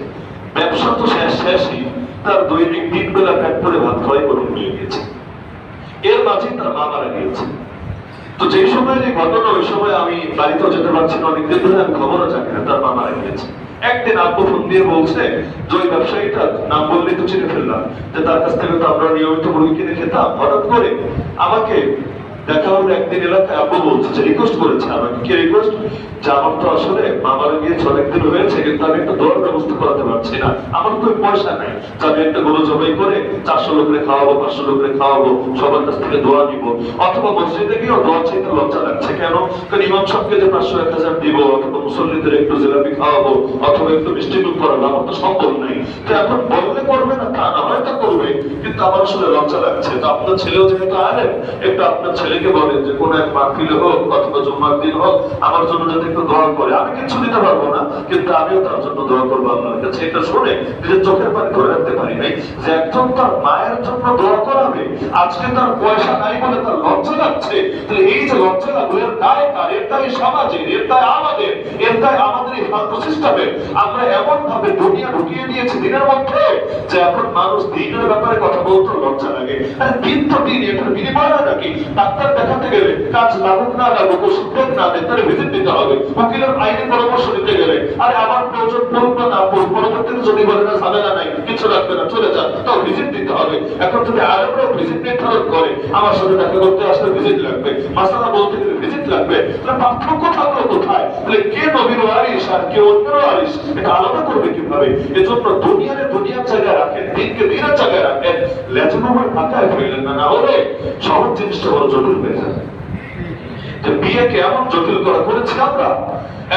ব্যবসা তো শেষই, তার দৈনিক 3 বেলা পেট করে ভাত খাওয়াই কঠিন হয়ে গিয়েছে। এর মাঝে তার মা মারা গিয়েছে। তো যে সময় এই ঘটনা, ওই সময় আমি বাড়িতেও যেতে পারছি না, অনেকদিন ধরে আমি খবরও জানি না তার মা মারা গিয়েছে। একদিন আব্বু ফোন দিয়ে বলছে যে ওই ব্যবসায়ীটা, নাম বললেই তো চিনে ফেললাম, যে তার কাছ থেকে তো আমরা নিয়মিত মুরগি কিনে খেতাম। হঠাৎ করে আমাকে দেখা হলো একদিন এলাকায়, আব্বু বলছে যে রিকোয়েস্ট করেছে আমাকে। কি রিকোয়েস্ট? যে আমার তো আসলে মা মারা গিয়েছে অনেকদিন হয়েছে, কিন্তু আমি একটা দোয়ার ব্যবস্থা করাতে পারছি না, আমার তো পয়সা নাই যে আমি একটা গরু জবাই করে 400 লোকরে খাওয়াবো, 500 লোকরে খাওয়াবো, সবার কাছ থেকে দোয়া নিব। অথবা মসজিদে গিয়েও দোয়া চাইতে লজ্জা লাগছে। কেন? কারণ ইমাম সাহেবকে যে 500-1000 দিব, অথবা মুসল্লিদের একটু জিলাপি খাওয়াবো, অথবা একটু মিষ্টি মুখ করাবো, আমার তো সম্ভব নাই। তো এখন বললে করবে না তা না, হয়তো করবে, কিন্তু আমার আসলে লজ্জা লাগছে। তো আপনার ছেলেও যেহেতু আনেন, একটু আপনার ছেলেকে বলেন যে কোনো এক মাহফিলে হোক অথবা জুম্মার দিন হোক আমার জন্য যাতে একটু দোয়া করে। আমি কিছু দিতে পারবো না, কিন্তু আমিও তার জন্য দোয়া করবো আল্লাহর কাছে। এটা শুনে নিজের চোখের পানি ধরে রাখতে পারি নাই যে একজন তার মায়ের জন্য দোয়া করাবে, আজকে তার পয়সা নাই বলে তার লজ্জা লাগছে। তাহলে এই যে লজ্জা লাগবে, এর দায় কার? এর দায় সমাজের, এর দায় আমাদের, এর দায় আমাদের এই ফালতু সিস্টেমের। আমরা এমন ভাবে দুনিয়া ঢুকিয়ে দিয়েছি দিনের মধ্যে যে এখন মানুষ দিনের ব্যাপারে কথা বলতে লজ্জা লাগে। আরে দিন তো দিন, এটার বিনিময় হয় নাকি? ডাক্তার দেখাতে গেলে কাজ লাগুক না লাগুক, ওষুধ দেখ না দেখ, তার ভিজিট দিতে হবে। উকিলের আইনি পরামর্শ নিতে গেলে, আরে আমার প্রয়োজন পড়বে না পরবর্তীতে যদি বলে না ঝামেলা নাই, কিছু লাগবে না, চলে যান, তাও ভিজিট দিতে হবে। এখন যদি আরেকটাও ভিজিট নির্ধারণ করে, আমার সাথে দেখা করতে আসলে ভিজিট লাগবে, মাসালা বলতে গেলে ভিজিট লাগবে, তাহলে পার্থক্য থাকলো কোথায়? তাহলে কে নবীর ওয়ারিস আর কে অন্যের ওয়ারিস, এটা আলাদা করবে কিভাবে? এজন্য দুনিয়ার জায়গায় রাখেন, দিনকে দিনের জায়গায় রাখেন, লেজনমের ফাঁকায় ফেলেন না, না হলে সহজ জিনিসটা বড় জটিল হয়ে যায়। বিয়েকে এমন জটিল করেছি আমরা।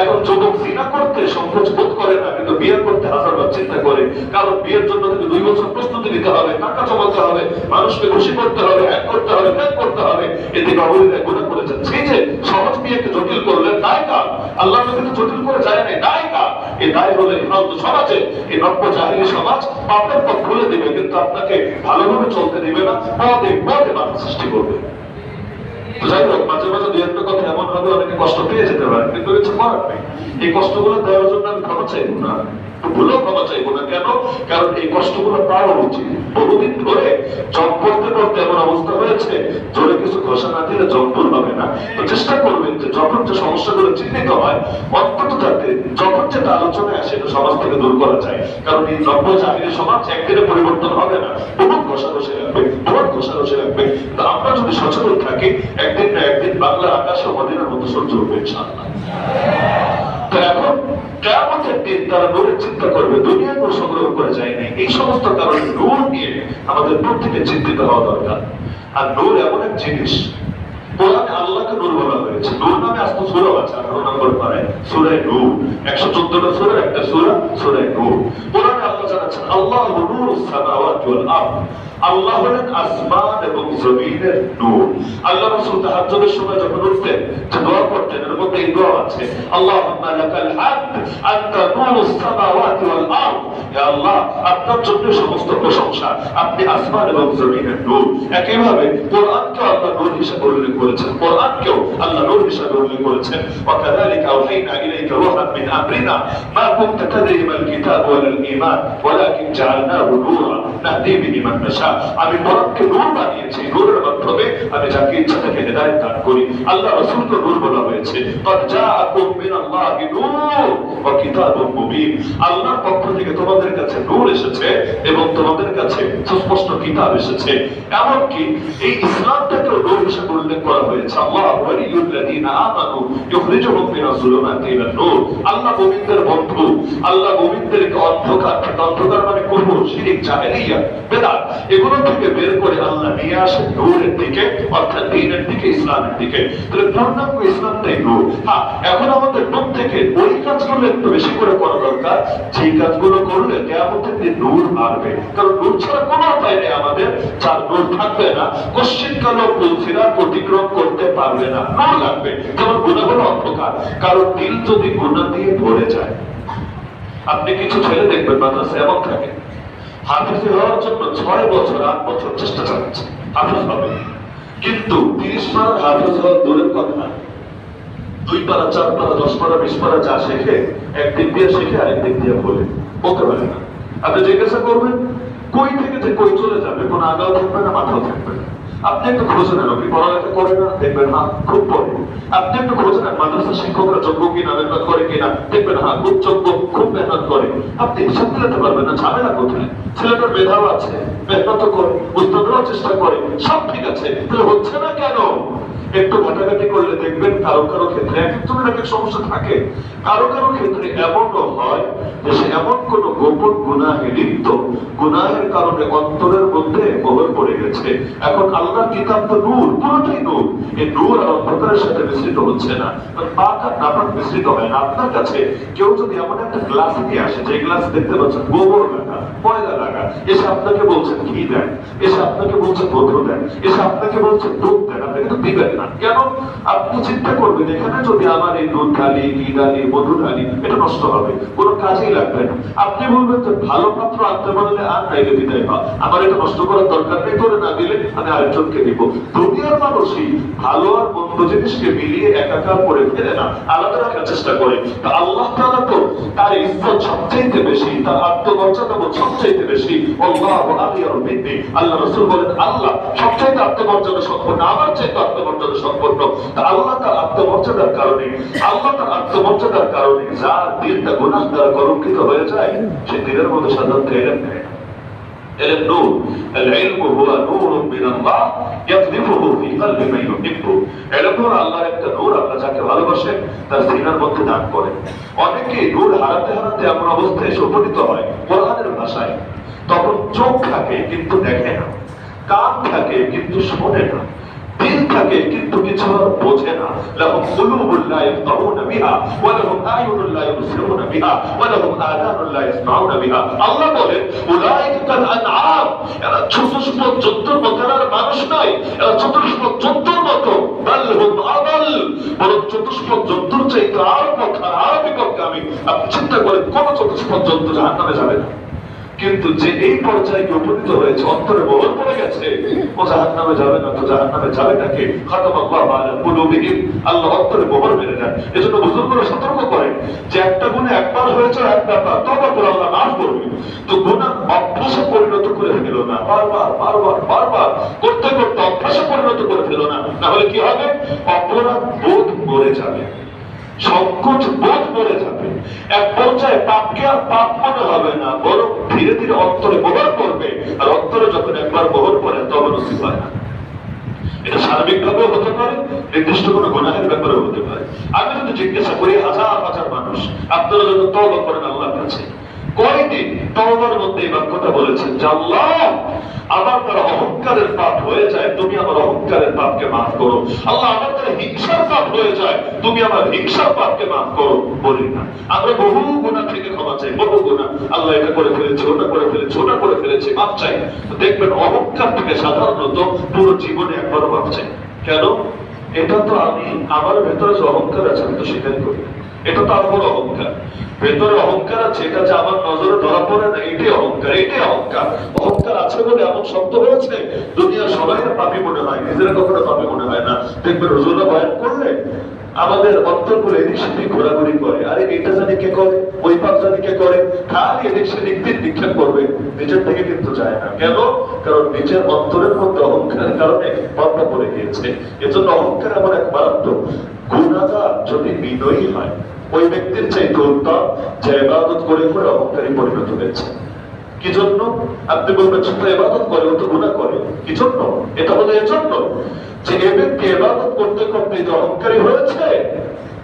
এখন যুবক জিনা করতে সংকোচ বোধ করে না, কিন্তু বিয়ে করতে হাজারবার চিন্তা করে। কারণ বিয়ের জন্য থেকে 2 বছর প্রস্তুতি নিতে হবে, টাকা জমাতে হবে, মানুষকে খুশি করতে হবে, হ্যাক করতে হবে, ত্যাগ করতে হবে। এদিকে অবলীলায় গুনাহ করেছেন। সেই যে সহজ বিয়েকে জটিল করলেন, দায় কার? আল্লাহ নবী জটিল করে যায় নাই, দায় কার? এই দায় হলো ফালতু সমাজে, এই নব্য জাহিলি সমাজ পাপের পথ খুলে দিবে, কিন্তু আপনাকে ভালোভাবে চলতে দিবে না, পদে পদে বাধা সৃষ্টি করবে। যাই হোক, মাঝে মাঝে দুই একটা কথা এমন ভাবে অনেকে কষ্ট পেয়ে যেতে পারে, কিন্তু কিছু করার নেই। এই কষ্টগুলো দেওয়ার জন্য আমি ক্ষমা চাইবো না, ভুলেও ক্ষমা চাইবো না। কেন? কারণ এই কষ্টগুলো পাওয়া উচিত। বহুদিন ধরে জব করতে করতে এমন অবস্থা হয়েছে, জোরে কিছু ঘোষণা না দিলে জব্বর হবে না। তো চেষ্টা করবেন যে যখন যে সমস্যাগুলো চিহ্নিত হয়, অন্তত যাতে যখন যেটা আলোচনায় আসে এটা সমাজ থেকে দূর করা যায়। কারণ এই নব্য জাহিরি সমাজ একদিনে পরিবর্তন হবে না, বহুত ঘষাঘষি লাগবে, বহুত ঘষাঘষি লাগবে। তো আমরা যদি সচেতন থাকি, একদিন না একদিন বাংলার আকাশে মদিনার মতো সূর্য উঠবে ইনশাআল্লাহ। তো এখন কিয়ামতের দিন তারা নূরের চিন্তা করবে, দুনিয়া কোনো সংগ্রহ করে যায় নাই। এই সমস্ত কারণে নূর নিয়ে আমাদের প্রত্যেকে চিন্তিত হওয়া দরকার। আর নূর এমন এক জিনিস, কোরআনে আল্লাহকে নূর বলা হয়েছে। নূর নামে আস্ত সূরা আছে 18 নম্বর পারায়, সূরা নূর। 114টা সূরা, একটা সূরা সূরা নূর। কোরআনে আল্লাহ জানাচ্ছেন আল্লাহু নূরুস সামাওয়াতি ওয়াল আরদ, আল্লাহ হলেন আসমান এবং জমিনের নূর। আল্লাহ রাসূল তাহাজ্জুদের সময় যখন উঠতেন যে দোয়া করতেন, এর মধ্যে এই দোয়া আছে, আল্লাহুম্মা লাকাল হামদ আনতা নূরুস সামাওয়াতি ওয়াল আরদ, হে আল্লাহ আপনার জন্য সমস্ত প্রশংসা, আপনি আসমান এবং জমিনের নূর। একইভাবে কোরআনকে আল্লাহ নূর হিসেবে উল্লেখ করেছেন, কোরআনকেও আল্লাহ নূর হিসেবে উল্লেখ করেছেন, ওয়া কাযালিকা আওহাইনা ইলাইকা রূহান মিন আমরিনা মা কুনতা তাদরি মাল কিতাব ওয়াল ঈমান ওয়ালাকিন জাআলনাহু নূরা নাহদি বিহি মান নাশা। আমি কোরআনকে নূর বানিয়েছি, নূরের মাধ্যমে আমি যাকে ইচ্ছা তাকে হেদায়েত দান করি। আল্লাহ রাসূলকে নূর বলা হয়েছে, ক্বাদ জাআকুম মিনাল্লাহি নূর ওয়া কিতাবুম মুবিন, আল্লাহর পক্ষ থেকে তোমাদের কাছে নূর এসেছে এবং তোমাদের কাছে সুস্পষ্ট কিতাব এসেছে। এমনকি এই ইসলামটাকে নূর হিসেবে উল্লেখ করা হয়েছে, আল্লাহু ওয়ালিয়ুল্লাযীনা আমানু ইখরিজুহুম মিনাজ যুলুমাতি ইলান নূর, আল্লাহ মুমিনদের বন্ধু, আল্লাহ মুমিনদেরকে অন্ধকার থেকে, অন্ধকার মানে কুফর, শিরক, জাহেলিয়া, বেদাত, এগুলো থেকে বের করে আল্লাহ নিয়ে আসেন নূরের দিকে, অর্থাৎ দ্বীনের দিকে, ইসলামের দিকে। তাহলে পূর্ণাঙ্গ ইসলামটাই নূর। হ্যাঁ, এখন আমাদের প্রত্যেকের ওই কাজগুলো একটু বেশি করে করা দরকার, যেই কাজগুলো করলে কিয়ামতের দিন নূর আসবে। কারণ নূর ছাড়া কোনো উপায় নেই আমাদের, যার নূর থাকবে না কোশ্চিনকালেও কুলসিরাত অতিক্রম করতে পারবে না, নূর লাগবে। যেমন গুনাহ হলো অন্ধকার, কারণ দিল যদি গুনাহ দিয়ে ভরে যায়, আপনি কিছু ছেলে দেখবেন মাদ্রাসায় এমন থাকে, হাফেজ হওয়ার জন্য 6 বছর 8 বছর চেষ্টা চালাচ্ছে, হাফেজ হবে, কিন্তু 30 পারা হাফেজ হওয়া দূরের কথা, 2 পারা 4 পারা 10 পারা 20 পারা যা শেখে, একদিক দিয়ে শেখে আরেকদিক দিয়ে বলতে পারে না। আপনি জিজ্ঞাসা করবেন কই থেকে যে কই চলে যাবে, কোনো আগাও থাকবে না, মাথাও থাকবে না। আপনি একটু খোঁজ নেন, আপনি পড়ালেখা করে না, দেখবেন হ্যাঁ খুব পড়ে। আপনি একটু খোঁজ নেন মাদ্রাসা শিক্ষকরা যোগ্য কিনা, মেহনত করে কিনা, দেখবেন হ্যাঁ খুব যোগ্য, খুব মেহনত করে। আপনি হিসাব দিতে পারবেন না, ঝামেলা কোথায়? ছেলেটার মেধাও আছে, মেহনত করে, উস্তাদরাও চেষ্টা করে, সব ঠিক আছে, তাহলে হচ্ছে না কেন? একটু ঘাটাঘাটি করলে দেখবেন কারো কারো ক্ষেত্রে এক একজনের এক এক সমস্যা থাকে। কারো কারো ক্ষেত্রে এমনও হয় যে সে এমন কোন গোপন গুনাহে লিপ্ত, গুনাহের কারণে অন্তরের মধ্যে মোহর পড়ে গেছে। এখন আল্লাহর কিতাব তো নূর, পুরোটাই নূর, এই নূর আর অন্ধকারের সাথে মিশ্রিত হচ্ছে না, পাক আর নাপাক মিশ্রিত হয় না। আপনার কাছে কেউ যদি এমন একটা গ্লাস নিয়ে আসে, যে গ্লাস দেখতে পাচ্ছেন গোবর লাগা, ময়লা লাগা, এসে আপনাকে বলছেন ঘি দেন, এসে আপনাকে বলছেন মধু দেন, এসে আপনাকে বলছেন দুধ দেন, আপনি কিন্তু দিবেন না। কেন? আপনি চিন্তা করবেন এখানে যদি আমার এই দুধ ঢালি, ঘি ঢালি, মধু ঢালি, এটা নষ্ট হবে, কোনো কাজেই লাগবে না। আপনি বলবেন যে ভালো পাত্র আনতে বললে আর নাইলে বিদায় হয়, আমার এটা নষ্ট করার দরকার নেই, করে না দিলে আমি আরেকজনকে দিব। দুনিয়ার মানুষই ভালো আর মন্দ জিনিসকে মিলিয়ে একাকার করে ফেলে না, আলাদা রাখার চেষ্টা করে। তা আল্লাহ তাআলা তো তার ইজ্জত সবচেয়ে বেশি, তার আত্মমর্যাদা সবচেয়ে বেশি। আল্লাহু আলিয়্যুল মিন্নি, আল্লাহ রাসূল বলেন আল্লাহ সবচেয়ে আত্মমর্যাদা সম্পন্ন, আমার চেয়ে আত্মমর্যাদা সম্পন্ন। তা আল্লাহ তার আত্মমর্যাদার কারণে, আল্লাহ তার আত্মমর্যাদার কারণে যার দিলটা গুনাহ দ্বারা কলঙ্কিত হয়ে যায়, সে দিলের মধ্যে সাধারণত এলেম নেয়। এলেম নূর, আল ইলমু হুয়া নূরুন মিনাল্লাহ ইয়াকযিফুহু ফি কলবি মান ইউহিব্বু। এলেম হলো আল্লাহর একটা নূর, আল্লাহ যাকে ভালোবাসেন তার সিনার মধ্যে দান করেন। অনেকে নূর হারাতে হারাতে এমন অবস্থায় এসে উপনীত হয়, কোরআনের ভাষায় তখন চোখ থাকে কিন্তু দেখে না, কান থাকে কিন্তু শোনে না, দিল থাকে কিন্তু কিছু বোঝে না। লাহুম কুলুবুন লা ইয়াফকাহুনা বিহা ওয়া লাহুম আয়ুনুন লা ইউবসিরুনা বিহা ওয়া লাহুম আযানুন লা ইয়াসমাউনা বিহা। আল্লাহ বলেন উলাইকা কাল আনআম, এরা চতুষ্প জন্তুর মতো, এরা মানুষ নয়, এরা চতুষ্প জন্তুর মতো। বাল হুম আদাল, বরং চতুষ্প জন্তুর চাইতে আরো খারাপ, আরো বিপদগামী। আপনি চিন্তা করেন কোন চতুষ্প জন্তু জাহান্নামে যাবে না, কিন্তু যে এই পর্যায়ে উপনীত হয়েছে, অন্তরে মোহর পড়ে গেছে, ও জাহান্নামে যাবে না। তো জাহান্নামে যাবে নাকি? খাতামাল্লাহু আলা কুলুবিহিম, আল্লাহ অন্তরে মোহর মেরে দেন। এজন্য বুজুর্গরা সতর্ক করেন যে একটা গুনাহ একবার হয়েছে, এক ব্যাপার, তওবা করে আল্লাহ মাফ করবে। তো গুনাহ অভ্যাসে পরিণত করে ফেলো না, বারবার বারবার বারবার করতে করতে অভ্যাসে পরিণত করে ফেলো না, না হলে কি হবে? অপরাধ বোধ মরে যাবে, সংকোচ বোধ মরে যাবে, এক পর্যায়ে পাপকে আর পাপ মনে হবে না, বরং ধীরে ধীরে অন্তরে মোহর পড়বে। আর অন্তরে যখন একবার মোহর পড়ে তখন নসিব হয় না। এটা সার্বিক ভাবেও হতে পারে, নির্দিষ্ট কোনো গুনাহের ব্যাপারেও হতে পারে। আমি যদি জিজ্ঞাসা করি হাজার হাজার মানুষ, আপনারা যখন তওবা করেন আল্লাহর কাছে, কয়দিন তওবার মধ্যে এই বাক্যটা বলেছেন যে আল্লাহ আমার দ্বারা অহংকারের পাপ হয়ে যায়, তুমি আমার অহংকারের পাপকে মাফ করো। আল্লাহ আমার দ্বারা হিংসার পাপ হয়ে যায়, তুমি আমার হিংসার পাপকে মাফ করো। বলি না, আমরা বহু গুনাহ থেকে ক্ষমা চাই, বহু গুনাহ, আল্লাহ এটা করে ফেলেছি, ওটা করে ফেলেছি, ওটা করে ফেলেছি, মাফ চাই। দেখবেন অহংকার থেকে সাধারণত পুরো জীবনে একবারও মাফ চাই। কেন? এটা তো আমি, আমার ভেতরে যে অহংকার আছে আমি তো স্বীকারই করি, এটা তো আমার অহংকার। ভেতরে অহংকার আছে, এটা যে আমার নজরে ধরা পড়ে না, এটাই অহংকার, এটাই অহংকার। অহংকার আছে বলে এমন শব্দ হয়েছে, দুনিয়ার সবাই পাপী মনে হয়, নিজেরা কখনো পাপী মনে হয় না। দেখবেন হুজুররা বয়ান করলে আমাদের অন্তরগুলো এদিক সেদিক ঘোরাঘুরি করে, আরে এটা জানি কে করে, ওই পাপ জানি কে করে, খালি এদিক সেদিক নিক্ষেপ করবে, নিজের থেকে কিন্তু যায় না। কেন? কারণ নিজের অন্তরের মধ্যে অহংকারের কারণে পাপটা পড়ে গিয়েছে। এজন্য অহংকার এমন এক মারাত্মক। গুনাহগার যদি বিনয়ী হয়, ওই ব্যক্তির চাইতে উত্তম যে ইবাদত করে করে অহংকারী পরিণত হয়েছে। কি জন্য? আপনি বলবেন শুধু ইবাদত করে, ও তো গুনাহ করে। কি জন্য? এটা হলো এজন্য যে এ ব্যক্তি ইবাদত করতে করতে যে অহংকারী হয়েছে,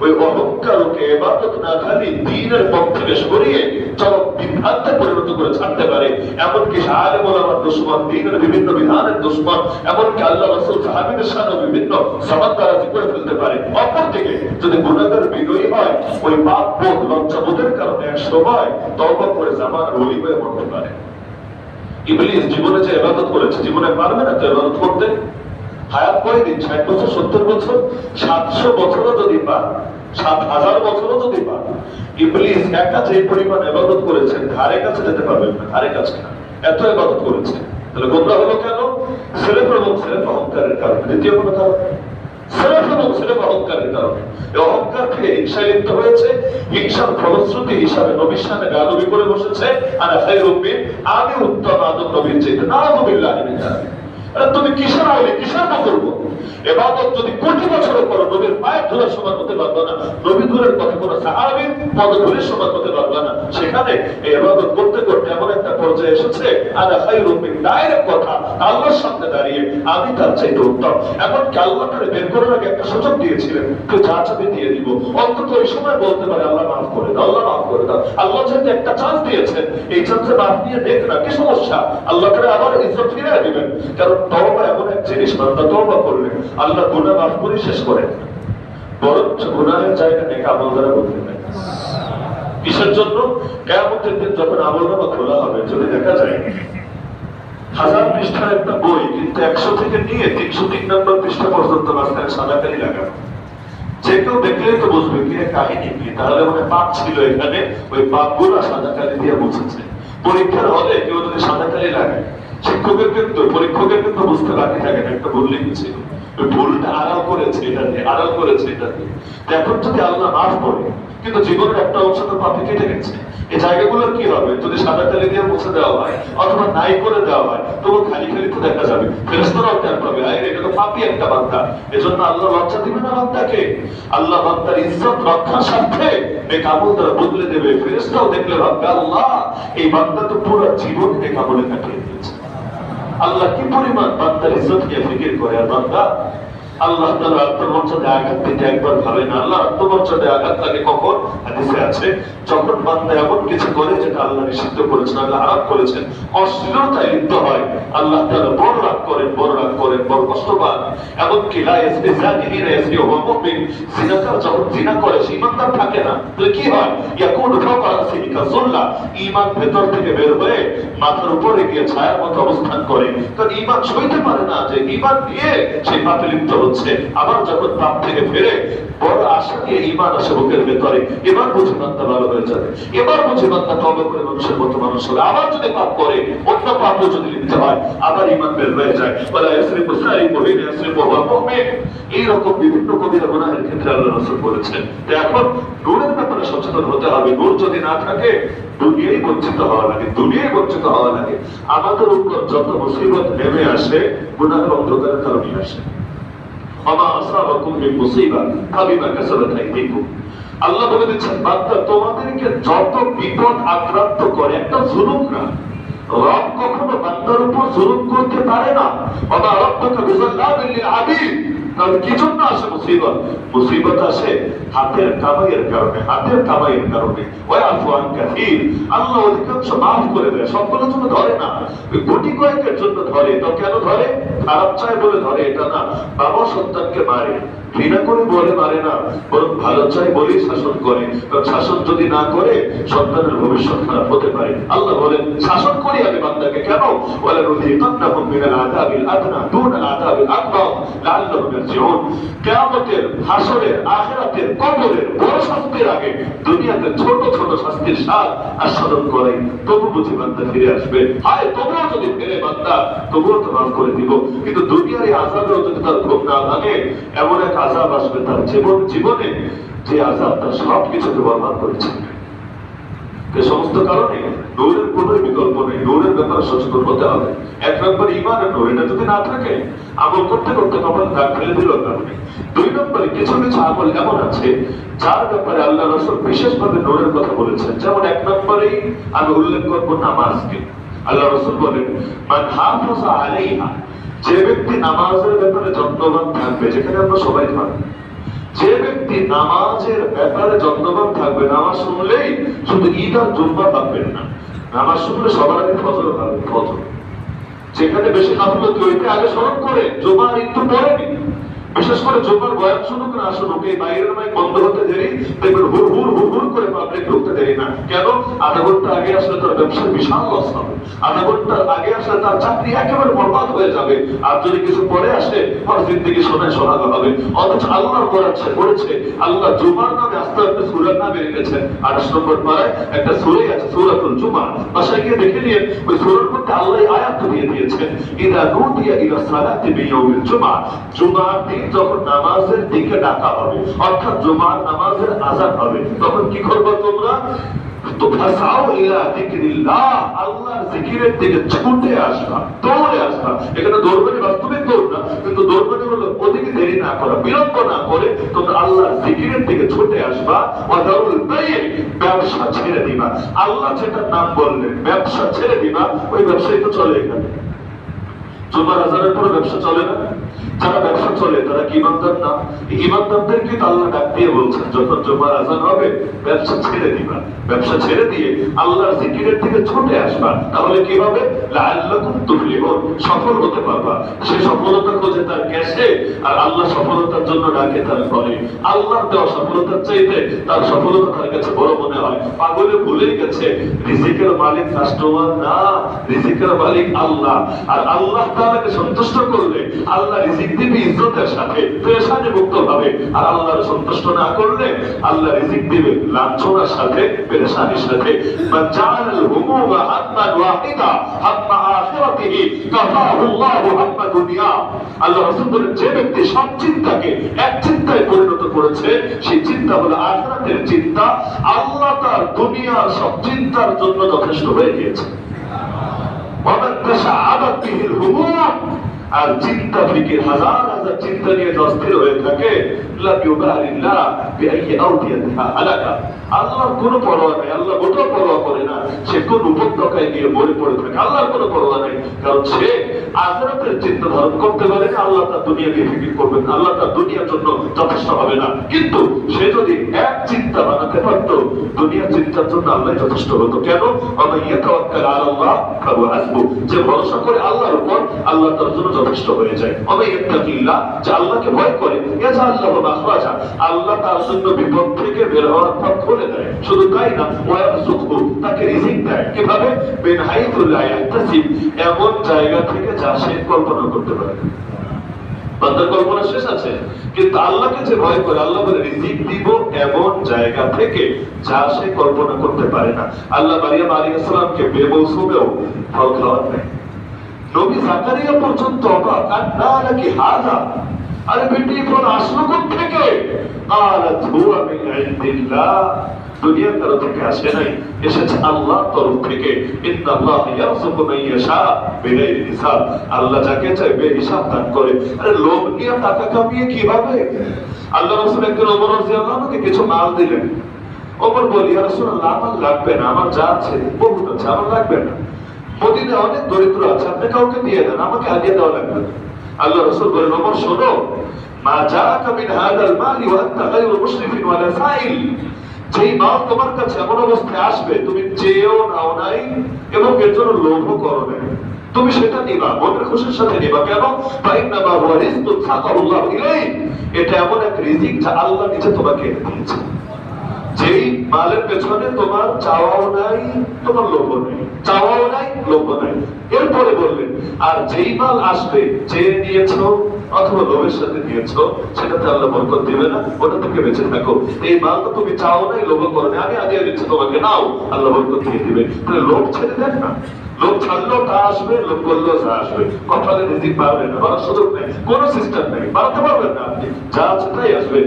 ওই অহংকার ওকে ইবাদত না খালি দ্বীনের পথ থেকে সরিয়ে চরম বিভ্রান্তে পরিণত করে ছাড়তে পারে। এমনকি আলেম ওলামার দুশমন, দ্বীনের বিভিন্ন বিধানের দুশমন, এমনকি আল্লাহ রাসূল সাহাবীদের সাথে বিভিন্ন সমাজদারাজি করে ফেলতে পারে। অপরদিকে যদি গুনাহগার বিনয়ী হয়, ওই পাপ বোধ লজ্জাবোধের কারণে এক সময় তওবা করে জামানার ওলি হয়ে মরতে পারে। ইবলিস জীবনে যে ইবাদত করেছে, জীবনে পারবে না তো ইবাদত করতে। হায়াত কয়দিন? 60 বছর, 70 বছর, 700 বছরও যদি পান, 7000 বছরও যদি পান, ইবলিস একা যে পরিমাণ ইবাদত করেছে ধারে কাছে যেতে পারবেন না, ধারে কাছে না, এত ইবাদত করেছে। তাহলে গোমরা হলো কেন? সেরেফ এবং সেরেফ অহংকারের কারণে। দ্বিতীয় কোনো কারণ সেরেফ এবং সেরেফ অহংকারের কারণে। এই অহংকার থেকে হিংসায় লিপ্ত হয়েছে, হিংসার ফলশ্রুতি হিসাবে নবীর সামনে গালবি করে বসেছে, আনা খায়রুম মিন, আমি উত্তম আদম নবীর চাইতে, নাউযুবিল্লাহি মিন যালিক। তুমি কিসের আইলে, কিসের করবো? ইবাদত যদি কোটি বছর করো, নবীর পায়ের ধুলার সমান হতে পারবে না, নবী ধুলের পথে কোনো সাহাবীর পদধূলির সমান হতে পারবে না। সেখানে এই ইবাদত করতে করতে এমন একটা পর্যায়ে এসেছে, আনা খায়রুম মিন, ডাইরেক্ট কথা, আল্লাহর সামনে দাঁড়িয়ে আমি তার চাইতে উত্তম। এমনকি আল্লাহ তারে বের করার আগে একটা সুযোগ দিয়েছিলেন, কেউ যা চাবে দিয়ে দিব। অন্তত ওই সময় বলতে পারে আল্লাহ মাফ করে দাও, আল্লাহ মাফ করে দাও। আল্লাহ যেহেতু একটা চান্স দিয়েছেন, এই চান্সে মাফ নিয়ে দেখ না, কি সমস্যা? আল্লাহ তারে আবার ইজ্জত ফিরিয়ে দিবেন। কারণ তওবা এমন এক জিনিস, বান্দা তওবা করলে আল্লাহ গুনাহ মাফ করে শেষ করেন, বরঞ্চ গুনাহের জায়গা নেক আমল দ্বারা বদলে নেন। কিসের জন্য? কিয়ামতের দিন যখন আমলনামা খোলা হবে, যদি দেখা যায় 1000 পৃষ্ঠার একটা বই, কিন্তু 100 থেকে নিয়ে 303 নম্বর পৃষ্ঠা পর্যন্ত মাঝখানে সাদা কালি লাগানো, যে কেউ দেখলেই তো বুঝবে কি কাহিনী কি, তাহলে মানে পাপ ছিল এখানে, ওই পাপগুলো সাদা কালি দিয়ে মুছেছে। পরীক্ষার হলে কেউ যদি সাদা কালি লাগায়, শিক্ষকের কিন্তু পরীক্ষকের কিন্তু বুঝতে বাকি থাকে না, একটা ভুল লিখেছে, ওই ভুলটা আড়াল করেছে এটা দিয়ে, আড়াল করেছে এটা দিয়ে। এখন যদি আল্লাহ মাফ করে, কিন্তু জীবনের একটা অংশ তো পাপে কেটে গেছে, এই জায়গাগুলোর কি হবে? যদি সাদা কালি দিয়ে মুছে দেওয়া হয় অথবা নাই করে দেওয়া হয়, তবু খালি খালি তো দেখা যাবে, ফেরেশতারাও টের পাবে, আরে এটা তো পাপী একটা বান্দা। এজন্য আল্লাহ লজ্জা দিবে না বান্দাকে, আল্লাহ বান্দার ইজ্জত রক্ষার স্বার্থে নেক আমল দ্বারা বদলে দেবে। ফেরেশতাও দেখলে ভাববে, আল্লাহ এই বান্দা তো পুরো জীবন নেক আমলে কাটিয়ে দিয়েছে। আল্লাহ কি পরিমাণ বান্দার ইজ্জত নিয়ে ফিকির করে। আর বান্দা আল্লাহ তাআলা আত্মমর্যাদায় আঘাত দিতে একবার ভাবে না। আল্লাহ আত্মমর্যাদায় আঘাত লাগে কখন? হাদিসে আছে, যখন বান্দা এমন কিছু করে যেটা আল্লাহ নিষিদ্ধ করেছেন, আল্লাহ হারাম করেছেন, অশ্লীলতায় লিপ্ত হয়, আল্লাহ তাআলা বড় রাগ করেন, বড় রাগ করেন, বড় কষ্ট পান। এমনকি লা ইয়াসবি যানিহি লা ইয়াসবি ওয়া মুমিন, জিনাকার যখন জিনা করে সে ঈমানদার থাকে না, তাহলে কি হয়? ইয়াকুনু ফাওকা রাসিহি কাযুল্লা, ঈমান ভেতর থেকে বের হয়ে মাথার উপরে গিয়ে ছায়ার মতো অবস্থান করে। কারণ ঈমান সইতে পারে না যে ঈমান নিয়ে সে পাপে লিপ্ত হচ্ছে। আবার যখন পাপ থেকে ফিরে বড় আশা নিয়ে ঈমান আসে বুকের ভেতরে, এবার বুঝে বান্দা ভালো হয়ে যাবে, এবার বুঝে বান্দা তওবা করে মানুষের মতো মানুষ হবে। আবার যদি পাপ করে, অন্য পাপও যদি লিপ্ত হয়, আবার ঈমান বের হয়ে যায়। ওয়ালা ইয়াসরিফু সারিকু হিনা ইয়াসরিফু ওয়া মুমিন, এইরকম বিভিন্ন কবিরা গুনাহের ক্ষেত্রে আল্লাহ রাসূল বলেছেন। তো এখন নূরের ব্যাপারে সচেতন হতে হবে। নূর যদি না থাকে দুনিয়ায় বঞ্চিত হওয়া লাগে, দুনিয়ায় বঞ্চিত হওয়া লাগে। আমাদের উপর যত মুসিবত নেমে আসে গুনাহের অন্ধকারের কারণে আসে। আমা আসাবাকুম মিন মুসিবা ফাবিমা কাসাবাত আইদিকুম, আল্লাহ বলে দিচ্ছেন বান্দা তোমাদেরকে যত বিপদ আক্রান্ত করে, একটা জুলুম না, রব কখনো বান্দার উপর জুলুম করতে পারে না। আমা রাব্বুকা বিযাল্লামিল লিল আবিদ, তাহলে কি জন্য আসে মুসিবত? মুসিবত আসে হাতের কামাইয়ের কারণে, হাতের কামাইয়ের কারণে। ওয়াফু আন কাসীর, আল্লাহ অধিকাংশ মাফ করে দেয়, সবগুলোর জন্য ধরে না, গুটি কয়েকের জন্য ধরে। তো কেন ধরে? খারাপ চায় বলে ধরে এটা না। বাবা সন্তানকে মারে ঘৃণা করে বলে মারে না, বরং ভালো চাই বলেই শাসন করে। কারণ শাসন যদি না করে সন্তানের ভবিষ্যৎ খারাপ হতে পারে। আল্লাহ বলেন শাসন করি আমি বান্দাকে, কেন? ওয়ালা নুযিকান্নাহুম মিনাল আযাবিল আদনা দুনাল আযাবিল আকবার লাআল্লাহুম ইয়ারজিউন। কিয়ামতের, হাসরের, আখিরাতের, কবরের বড় শাস্তির আগে দুনিয়াতে ছোট ছোট শাস্তির স্বাদ আস্বাদন করে, তবু বুঝি বান্দা ফিরে আসবে। হায় তবুও যদি ফিরে বান্দা, তবুও তো মাফ করে দিব। কিন্তু দুনিয়ার এই আযাবেও যদি তার ঘুম না ভাঙে, এমন এক আযাব আসবে তার জীবনে, যে আযাব তার সবকিছুকে বরবাদ করেছে। এই সমস্ত কারণে নূরের কোনো বিকল্প নেই। নূরের ব্যাপারে সচেতন হতে হবে। এক নম্বর ইমানের নূর, এটা যদি না থাকে আমল করতে করতে কপাল দাগ ফেলে দিল কারণে। দুই নম্বরে কিছু কিছু আমল এমন আছে যার ব্যাপারে আল্লাহ রাসূল বিশেষভাবে নূরের কথা বলেছেন। যেমন এক নম্বরেই আমি উল্লেখ করব নামাজকে। আল্লাহ রাসূল বলেন মান হাফাযা আলাইহা, যে ব্যক্তি নামাজের ব্যাপারে যত্নবান থাকবে, যেখানে আমরা সবাই থাকবো, যে ব্যক্তি নামাজের ব্যাপারে যত্নবান থাকবে, নামাজ শুনলেই শুধু ঈদ আর জুম্মা ভাববেন না, নামাজ শুনলে সবার আগে ফজর ভাববেন। ফজর যেখানে বেশি গাফলতি হইতে আগে স্মরণ করে জুম্মা আর ঈদ তো পড়েনি। বিশেষ করে জুম্মার বয়ান শুনুক না শুনুক, এই বাইরের মাইক বন্ধ হতে দেরি, দেখবেন হুর হুর হুর হুর করে পাবলিক ঢুকতে দেরি না। কেন? আধা ঘন্টা আগে আসলে তার ব্যবসার বিশাল লস হবে, আধা ঘন্টা আগে আসলে তার চাকরি একেবারে বরবাদ হয়ে যাবে। আর যদি কিছু পরে আসে তার জিন্দেগি সোনায় সোহাগা হবে। অথচ আল্লাহর করাচ্ছে করেছে, আল্লাহ জুমার নামে আস্তে আস্তে সূরার নামে রেখেছেন। 28 নম্বর পারায় একটা সূরা আছে, সূরাতুল জুমা। বাসায় গিয়ে দেখে নিয়ে ওই সূরার মধ্যে আল্লাহ আয়াত দিয়ে দিয়েছেন, ইদা নুদিয়া ইলা সালাতি বিয়াউমিল জুমা, জুমার দিন যখন নামাজের দিকে ডাকা হবে, অর্থাৎ জুমার নামাজের আযান হবে, তখন কি করবে তোমরা? তো ফাসাউ ইলা যিকরিল্লাহ, আল্লাহর জিকিরের দিকে ছুটে আসবা, দৌড়ে আসবা। এখানে দৌড়বানি বাস্তবিক দৌড় না, কিন্তু দৌড়বানি হলো ওদিকে দেরি না করা, বিলম্ব না করে তোমরা আল্লাহর জিকিরের দিকে ছুটে আসবা। ওয়াদারুল বাই', ব্যবসা ছেড়ে দিবা। আল্লাহ যেটা নাম বললেন ব্যবসা ছেড়ে দিবা, ওই ব্যবসাই তো চলে এখানে। জুমার আযানের পরে ব্যবসা চলে না। যারা ব্যবসা চলে তারা কি ইমানদার না? ইমানদারদেরকে তো আল্লাহ ডাক দিয়ে বলছেন যখন জুমার আযান হবে ব্যবসা ছেড়ে দিবা, ব্যবসা ছেড়ে দিয়ে আল্লাহর জিকিরের দিকে ছুটে আসবা। তাহলে কি হবে? লাআল্লাকুম তুফলিহুন, সফল হতে পারবা। সে সফলতা খোঁজে তার ক্যাশে, আর আল্লাহ সফলতার জন্য ডাকে তার ঘরে। আল্লাহর দেওয়া সফলতার চাইতে তার সফলতা তার কাছে বড় মনে হয়। পাগলে ভুলেই গেছে রিজিকের মালিক কাস্টমার না, রিজিকের মালিক আল্লাহ। আর আল্লাহ তাআলাকে সন্তুষ্ট করলে আল্লাহ রিজিক দিবে ইজ্জতের সাথে, পেরেশানি মুক্ত ভাবে। আর আল্লাহর সন্তুষ্ট না করলে আল্লাহ রিজিক দিবে লাঞ্ছনার সাথে, পেরেশানির সাথে। মান জাআলাল হুমুমা হাম্মান ওয়াহিদা হাম্মা আখিরাতিহি কাফাহুল্লাহু হাম্মা দুনিয়া। আল্লাহ রাসূল বলেন যে ব্যক্তি সব চিন্তাকে এক চিন্তায় পরিণত করেছে, সেই চিন্তা হলো আখিরাতের চিন্তা, আল্লাহ তার দুনিয়ার সব চিন্তার জন্য যথেষ্ট হয়ে গিয়েছে। ওয়ামান তাশাআবাত বিহিল হুমুম, আর চিন্তা ফিকির হাজার হাজার চিন্তা নিয়ে অস্থির হয়ে থাকে, লাম ইউবারিল্লাহ বিআইয়ি আওদিয়াতিহা হালাকা, আল্লাহর কোনো পরোয়া নাই, আল্লাহ মোটেও পরোয়া করে না। সে কোন উপত্যকায় গিয়ে মরে পড়ে থাকে, আল্লাহর কোনো পরোয়া নাই। কারণ সে আখিরাতের চিন্তা ধারণ করতে পারে না, আল্লাহ তার দুনিয়াকে ফিকির করবেন, আল্লাহ তার দুনিয়ার জন্য যথেষ্ট হবে না। কিন্তু সে যদি এক চিন্তা বানাতে পারত, দুনিয়ার চিন্তার জন্য আল্লাহ যথেষ্ট হতো। কেন? ওয়া ইয়াতাওয়াক্কাল আলাল্লাহ ফাহুয়া হাসবু, যে ভরসা করে আল্লাহর উপর, আল্লাহ তার জন্য যথেষ্ট হয়ে যায়। ওয়া ইয়াত্তাকিল্লাহ, যে আল্লাহকে ভয় করে, ইয়াজআল লাহু মাখরাজা, আল্লাহ তার জন্য বিপদ থেকে বের হওয়ার পথ খুলে দেয়। শুধু তাই না, ওয়া ইয়ারযুকহু, তাকে রিজিক দেয়। কিভাবে? বিন হাইথু লা ইয়াহতাসিব, এমন জায়গা থেকে যা সে কল্পনা করতে পারে। বান্দার কল্পনা শেষ আছে, কিন্তু আল্লাহকে যে ভয় করে, আল্লাহ বলে রিজিক দিব এমন জায়গা থেকে যা সে কল্পনা করতে পারে না। আল্লাহ মারিয়াম আলাইহিস সালামকে বেমৌসুমেও ফল খাওয়ান নাই। নবী জাকারিয়া পর্যন্ত অবাক, আন্না লাকি হাযা, আরে বেটি ফল আসলো কোথা থেকে? ক্বালাত হুয়া মিন ইনদিল্লাহ, দুনিয়ার তরফ থেকে আসে নাই, এসেছে আল্লাহর তরফ থেকে। ইন্নাল্লাহা ইয়ারযুকু মান ইয়াশা বিগাইরি হিসাব, আল্লাহ যাকে চায় বেহিসাব দান করে। আরে লোভ নিয়ে টাকা কামিয়ে কি হবে? আল্লাহ রাসূল একদিন ওমর রাদিয়াল্লাহু আনহুকে কিছু মাল দিলেন। ওমর বলি, ইয়া রাসূলুল্লাহ আমার লাগবে না, আমার যা আছে বহুত আছে, আমার লাগবে না। মদিনায় অনেক দরিদ্র আছে, আপনি কাউকে দিয়ে দেন, আমাকে আগে দেওয়া লাগবে না। আল্লাহ রাসূল বলেন, ওমর শোনো, মা জাআকা মিন হাদাল মালি ওয়া আনতা গায়রু মুশরিফিন ওয়ালা সাইল, যেই মাল তোমার কাছে এমন অবস্থায় আসবে তুমি চেয়েও নাও নাই এবং এর জন্য লোভও করো নাই, তুমি সেটা নিবা, মনের খুশির সাথে নিবা। কেন? ফাইন্নামা হুয়া রিজকুন সাকাহুল্লাহু ইলাইক, এটা এমন এক রিজিক যা আল্লাহ নিজে তোমাকে দিয়েছে। যেই মালের পেছনে তোমার চাওয়াও নাই, তোমার লোভও নাই, চাওয়াও নাই, লোভও নাই। এরপরে বললেন আর যেই মাল আসবে, চেয়ে নিয়েছো অথবা লোভের সাথে নিয়েছো, সেটাতে আল্লাহ বরকত দিবে না, ওটা থেকে বেঁচে থাকো। এই মাল তো তুমি চাও নাই, লোভ করো না, আমি আগে দিচ্ছি তোমাকে, নাও, আল্লাহ বরকত দিয়ে দিবে। তাহলে লোভ ছেড়ে দেন না, লোভ ছাড়লেও তা আসবে, লোভ করলেও যা আসবে। কপালে রিজিক পারবেন না, বাড়ার সুযোগ নেই, কোনো সিস্টেম নেই, বাড়াতে পারবেন না আপনি, যা আছে তাই আসবে।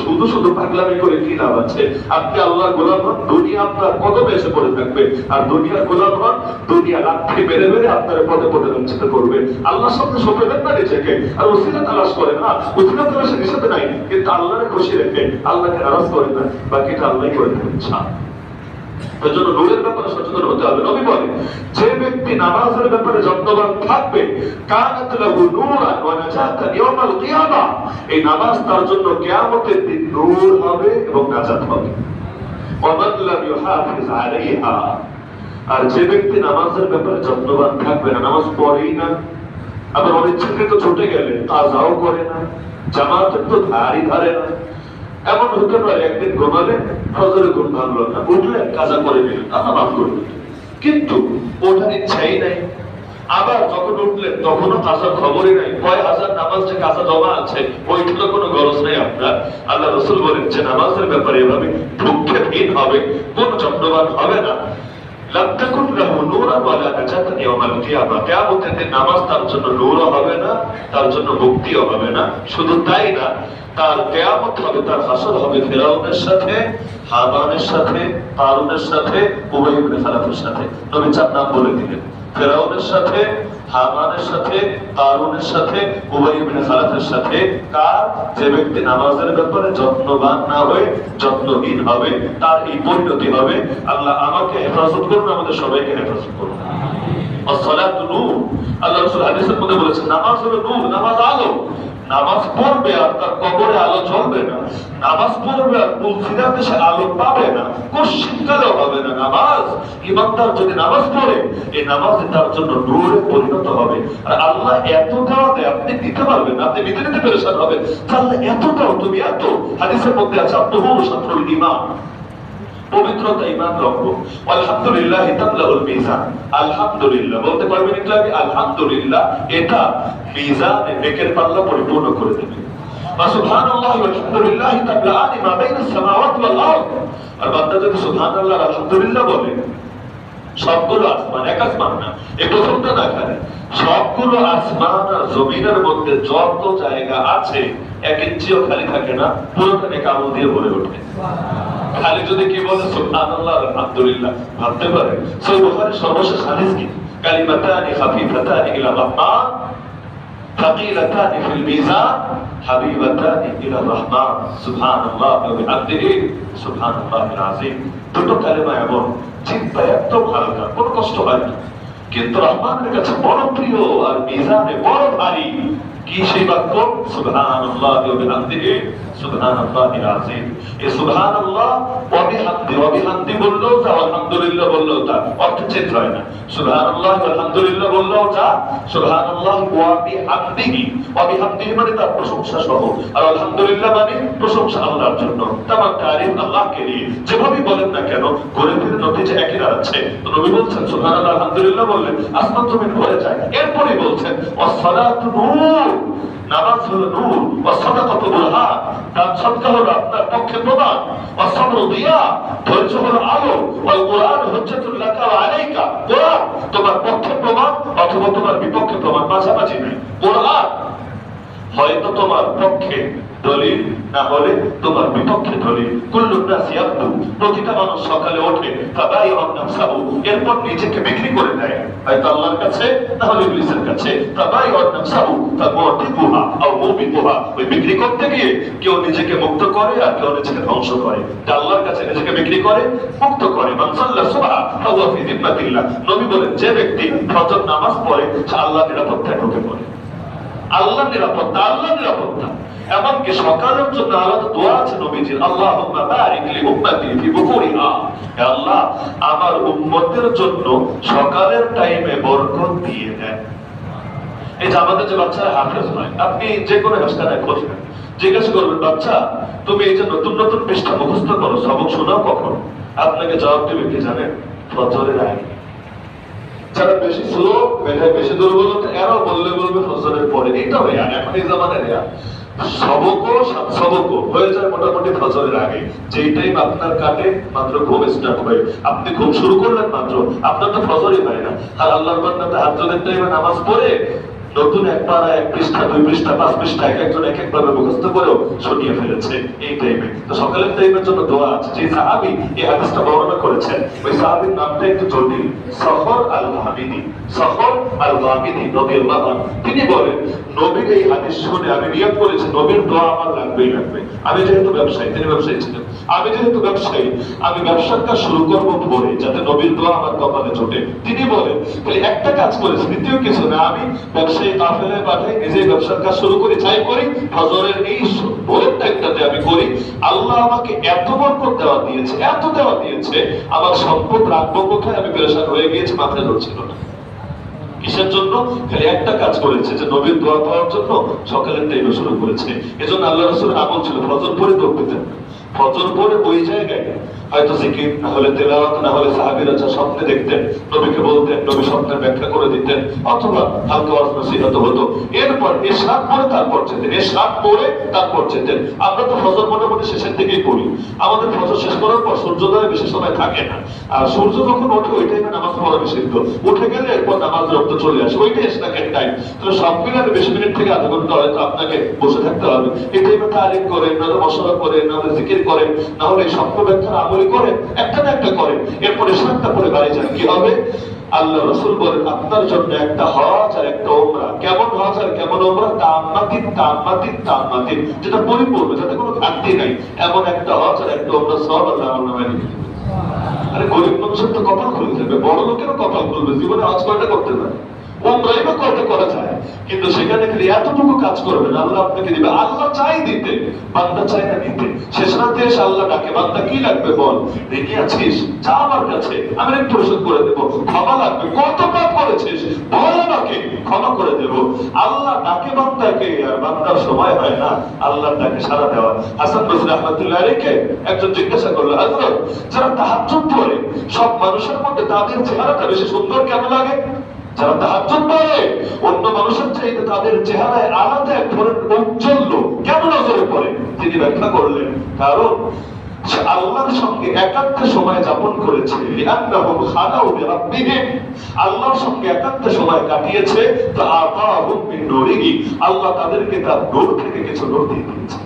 শুধু শুধু পাগলামি করে কি লাভ আছে? আপনি আল্লাহর গোলাম হন, দুনিয়া আপনার কদমে এসে পড়ে থাকবে, আর দুনিয়ার গোলাম হন, দুনিয়া লাঠি মেরে মেরে আপনার পদে পদে বঞ্চিত করবে। আল্লাহর সামনে সঁপে না নিজেকে, আর ওসিলা তালাশ করে না, ওসিলা তালাশের নিষেধ নাই, কিন্তু আল্লাহরে খুশি রেখে আল্লাহকে নারাজ করে না, বাকিটা আল্লাহই করে দেবেন। এজন্য নূরের ব্যাপারে সচেতন হতে হবে। নবী বলেন যে ব্যক্তি নামাজের ব্যাপারে যত্নবান থাকবে, কানাত লাহু নূরান ওয়া নাজাতান ইয়াউমাল কিয়ামাহ, এই নামাজ তার জন্য কিয়ামতের দিন নূর হবে এবং নাজাত হবে। ওয়া মান লাম ইউহাফিজ আলাইহা, আর যে ব্যক্তি নামাজের ব্যাপারে যত্নবান থাকবে না, নামাজ পড়েই না, আবার অনিচ্ছাকৃত ছুটে গেলে কাজাও করে না, জামাতের তো ধারই ধারে না, এমন হতে পারে একদিন ঘুমালে ফজরে ঘুম ভাঙলো না, উঠলে কাজা করে নিলেন, আল্লাহ মাফ করবেন, কিন্তু ওঠার ইচ্ছাই নাই। আবার যখন উঠলেন তখনও কাজার খবরই নাই, কয় হাজার নামাজ যে কাজা জমা আছে ওইগুলো কোনো গরজ নেই আপনার। আল্লাহ রাসূল বলেন যে নামাজের ব্যাপারে এভাবে ভ্রুক্ষেপহীন হবে, কোন যত্নবান হবে না, লাম তাকুন লাহু নূরান ওয়া লা নাজাতান ইয়াউমাল কিয়ামাহ, কিয়ামতের দিন নামাজ তার জন্য নূরও হবে না, তার জন্য মুক্তিও হবে না। শুধু তাই না, তার কিয়ামত হবে, তার হাসর হবে ফিরাউনের সাথে, হামানের সাথে, কারুনের সাথে, উবাই ইবনে খালাফের সাথে। নবী চার নাম বলে দিলেন, ফিরাউনের সাথে, হামানের সাথে, কারুনের সাথে, উবাই ইবনে খালাফের সাথে। কার? যে ব্যক্তি নামাজের ব্যাপারে যত্নবান না হয়ে যত্নহীন হবে, তার এই পরিণতি হবে। আল্লাহ আমাকে হেফাজত করুন, আমাদের সবাইকে হেফাজত করুন। আসসালাতু নূর, আল্লাহ রাসূল হাদিসের মধ্যে বলেছেন নামাজ হলো নূর, নামাজ আলো। নামাজ পড়বে আর তার কবরে আলো জ্বলবে না, নামাজ পড়বে আর পুলসিরাতে সে আলো পাবে না, কোশ্চিনকালেও হবে না। নামাজ, ইমানদার যদি নামাজ পড়ে, এই নামাজ তার জন্য নূরে পরিণত হবে। আর আল্লাহ এত দেওয়া দেয়, আপনি দিতে পারবেন না, আপনি দিতে দিতে পেরেশান হবেন। তাহলে এত দাও তুমি, এত। হাদিসের মধ্যে আছে আত্মহু শাতরুল ঈমান, পবিত্রতা ঈমান রঙ্গ। আলহামদুলিল্লাহ তামলাউল মিজান, আলহামদুলিল্লাহ বলতে পারবেন একটু আগে, আলহামদুলিল্লাহ এটা মিজানে নেকের পাল্লা পরিপূর্ণ করে দেবে। সুবহানাল্লাহ ওয়া আলহামদুলিল্লাহ তামলাআনি মা বাইনাস সামাওয়াতি ওয়াল আরদ, আর বান্দা যদি সুবহানাল্লাহ আলহামদুলিল্লাহ বলে, সবগুলো আসমান, এক আসমান না, এই প্রথমটা না খালি, সবগুলো আসমান আর জমিনের মধ্যে যত জায়গা আছে এক ইঞ্চিও খালি থাকে না, পুরোটা নেক আমল দিয়ে ভরে ওঠে। খালি যদি কি বলে সুবহানাল্লাহ আলহামদুলিল্লাহ ভাবতে পারে। সহিহ বুখারীর সর্বশেষ হাদিস কি? কালিমাতানি খাফিফাতানি ইলা রাহমান থাকিলাতানি ফিল মিজান হাবিবাতানি ইলা রাহমান সুবহানাল্লাহ ওয়া বিহামদিহি সুবহানাল্লাহিল আযীম। দুটো কালেমা এমন, চিন্তা একদম হালকা, কোনো কষ্ট হয় না, কিন্তু রহমানের কাছে বড় প্রিয় আর মিজানে বড় ভারী। কি সেই বাক্য? সুবহানাল্লাহ ওয়া বিহামদিহি সুবহানাল্লাহিল আযীম। এই সুবহানাল্লাহ ওয়া বিহামদি, ওয়া বিহামদি বললেও যা, আলহামদুলিল্লাহ বললেও তা, অর্থ চেঞ্জ হয় না। সুবহানাল্লাহ ওয়া আলহামদুলিল্লাহ বললেও যা, সুবহানাল্লাহ ওয়া বিহামদিহি, ওয়া বিহামদিহি মানে তার প্রশংসা সহ, আর আলহামদুলিল্লাহ মানে প্রশংসা আল্লাহর জন্য, তামাম তারিফ আল্লাহকে নিয়ে। যেভাবেই বলেন না কেন, ঘুরে ফিরে নতিজা একই দাঁড়াচ্ছে। তো নবী বলছেন সুবহানাল্লাহ আলহামদুলিল্লাহ বললেন আসমান জমিন ভরে যায়। এরপরে বলছেন ওয়াসসালাতু নূর, নামাজ হলো নূর, ওয়াসসাদাকাতু বুরহান, দান সদকা হলো আপনার পক্ষে প্রমাণ, ওয়াসসাবরু দিয়া, ধৈর্য হলো আলো, ওয়াল কুরআন হুজ্জাতুল লাকা ওয়া আলাইকা, কুরআন তোমার পক্ষে প্রমাণ অথবা তোমার বিপক্ষে প্রমাণ, মাঝামাঝি নেই। কুরআন হয়তো তোমার পক্ষে দলিল, না হলে তোমার বিপক্ষে দলিল। কুল্লুন নাস ইয়াবদু, প্রতিটা মানুষ সকালে ওঠে, ফাবাইউন নাফসাহু, এরপর নিজেকে বিক্রি করে দেয়, হয়তো আল্লাহর কাছে না হলে ইবলিসের কাছে। ফাবাইউন নাফসাহু ফামুতিকুহা আও মুবিকুহা, ওই বিক্রি করতে গিয়ে কেউ নিজেকে মুক্ত করে আর কেউ নিজেকে ধ্বংস করে। আল্লাহর কাছে নিজেকে বিক্রি করে, মুক্ত করে। মান সাল্লা সুবহা ফাহুয়া ফি যিম্মাতিল্লাহ, নবী বলেন যে ব্যক্তি ফজর নামাজ পড়ে সে আল্লাহর নিরাপত্তায় ঢুকে পড়ে। আল্লাহর নিরাপত্তা, আল্লাহর নিরাপত্তা। এমনকি সকালের জন্য আলাদা দোয়া আছে নবীজির, আল্লাহুম্মা বারিক লি উম্মতি ফি বুকুরিহা, হে আল্লাহ আমার উম্মতের জন্য সকালের টাইমে বরকত দিয়ে দেন। এই যে আমাদের যে বাচ্চারা হাফেজ নয়, আপনি যে কোনো হাসখানায় খোঁজবেন, জিজ্ঞাসা করবেন বাচ্চা তুমি এই যে নতুন নতুন পৃষ্ঠা মুখস্থ করো, সবক শোনাও কখন? আপনাকে জবাব দেবে কি জানেন? ফজরের আগে। যারা বেশি স্লো, বেশি দুর্বলতা, এরাও বললে বলবে ফজরের পরে। এটাও রেয়ার, এখন এই জামানের রেয়ার। সবকও হয়ে যায় মোটামুটি ফজরের আগে, যেই টাইম আপনার কাটে মাত্র ঘুম স্টার্ট হয়ে, আপনি ঘুম শুরু করলেন মাত্র, আপনার তো ফজরই হয় না। আর আল্লাহর বান্দা তাহাজ্জুদের টাইমে নামাজ পড়ে নতুন এক পারা, এক পৃষ্ঠা, দুই পৃষ্ঠা, পাঁচ পৃষ্ঠা এক একজন এক একভাবে মুখস্থ করেও শুনিয়ে ফেলেছে এই টাইমে। তো সকালের টাইমের জন্য দোয়া আছে। যে সাহাবী এই হাদিসটা বর্ণনা করেছেন, ওই সাহাবীর নামটা একটু জটিল, সফর আল গামিদি। সফর আল গামিদি রাদিয়াল্লাহু আনহু, তিনি বলেন নবীর এই হাদিস শুনে আমি নিয়ত করেছি নবীর দোয়া আমার লাগবেই লাগবে। আমি যেহেতু ব্যবসায়ী, তিনি ব্যবসায়ী ছিলেন, আমি যেহেতু ব্যবসায়ী, আমি ব্যবসার কাজ শুরু করবো ভোরে, যাতে নবীর দোয়া আমার কপালে জোটে। তিনি বলেন তাহলে একটা কাজ করেছি, দ্বিতীয় কিছু না, আমি ব্যবসায়ী কাফেলায় পাঠাই, নিজে ব্যবসার কাজ শুরু করি, চাই করি ফজরের এই ভোরের টাইমটাতে আমি করি। আল্লাহ আমাকে এত বরকত দেওয়া দিয়েছে, এত দেওয়া দিয়েছে, আমার সম্পদ রাখবো কোথায় আমি পেরেশান হয়ে গিয়েছি, মাথায় ধরছিল না। কিসের জন্য? খালি একটা কাজ করেছে, যে নবীর দোয়া পাওয়ার জন্য সকালের টাইমে শুরু করেছে। এজন্য আল্লাহ রাসূলের আমল ছিল ফজর পরে দৌড় দিতেন। ফজর পরে ওই জায়গায় হয়তো জিকির, না হলে তেলাওয়াত, না হলে সাহাবীরা যা স্বপ্নে দেখতেন নবীকে বলতেন, নবী স্বপ্নের ব্যাখ্যা করে দিতেন, অথবা হালকা ওয়াজ নসিহত হতো। এরপর ইশরাক পরে তারপর যেতেন, ইশরাক পরে তারপর যেতেন। আমরা তো ফজর মোটামুটি শেষের দিকেই করি, আমাদের ফজর শেষ করার পর সূর্যোদয় বেশি সময় থাকে না, আর সূর্য যখন ওঠে ওই টাইমে নামাজ পড়া নিষিদ্ধ। উঠে গেলে এরপর নামাজ রক্ত চলে আসে, ওইটাই ইশরাকের টাইম। তাহলে সব মিলাতে 20 মিনিট থেকে আধা ঘন্টা হয়তো আপনাকে বসে থাকতে হবে। এই টাইমে তারিফ করেন, না হলে মশলা করেন, না হলে জিকির করেন, না হলে স্বপ্ন ব্যাখ্যার আমলি করেন, একটা না একটা করেন। এরপরে ইশরাকটা পরে বাড়ি যান। কি হবে? আল্লাহ রাসূল বলেন আপনার জন্য একটা হজ আর একটা উমরা। কেমন হজ আর কেমন উমরা? তাম্মাতিন তাম্মাতিন তাম্মাতিন, যেটা পরিপূর্ণ, যাতে কোনো ঘাটতি নাই, এমন একটা হজ আর একটা উমরা সব আল্লাহ আমার নামে লিখে দিবেন। আরে গরিব মানুষের তো কপাল খুলে যাবে, বড় লোকেরও কপাল খুলবে, জীবনে হজ কয়টা করতে পারে, উমরাই বা কয়টা করা যায়, কিন্তু সেখানে খালি এতটুকু কাজ করবেন, আল্লাহ আপনাকে দিবে। আল্লাহ চাই দিতে, বান্দা চায় না নিতে। শেষ রাতে এসে আল্লাহ ডাকে, বান্দা কি লাগবে বল, রেডি আছিস, যা আমার কাছে, আমি ঋণ পরিশোধ করে দেবো। ক্ষমা লাগবে, কত পাপ করেছিস বল, আমাকে ক্ষমা করে দেব। আল্লাহ ডাকে বান্দাকে, আর বান্দার সময় হয় না আল্লাহর ডাকে সাড়া দেওয়া। হাসান বসরি রাহমাতুল্লাহ আলাইহি একজন জিজ্ঞাসা করলো, হযরত যারা তাহাজ্জুদ পড়ে সব মানুষের মধ্যে তাদের চেহারাটা বেশি সুন্দর কেন লাগে? যারা তাহাজ্জুদ পড়ে অন্য মানুষের চাইতে তাদের চেহারায় আলাদা এক ধরনের ঔজ্জ্বল্য কেন নজরে পড়ে? তিনি ব্যাখ্যা করলেন, কারণ সে আল্লাহর সঙ্গে একান্তে সময় যাপন করেছে, লিআন্নাহুম খালাউ বিরাব্বিহিম, আল্লাহর সঙ্গে একান্তে সময় কাটিয়েছে, তো আতাহুম মিন নূরিহি, আল্লাহ তাদেরকে তার নূর থেকে কিছু নূর দিয়ে দিয়েছে।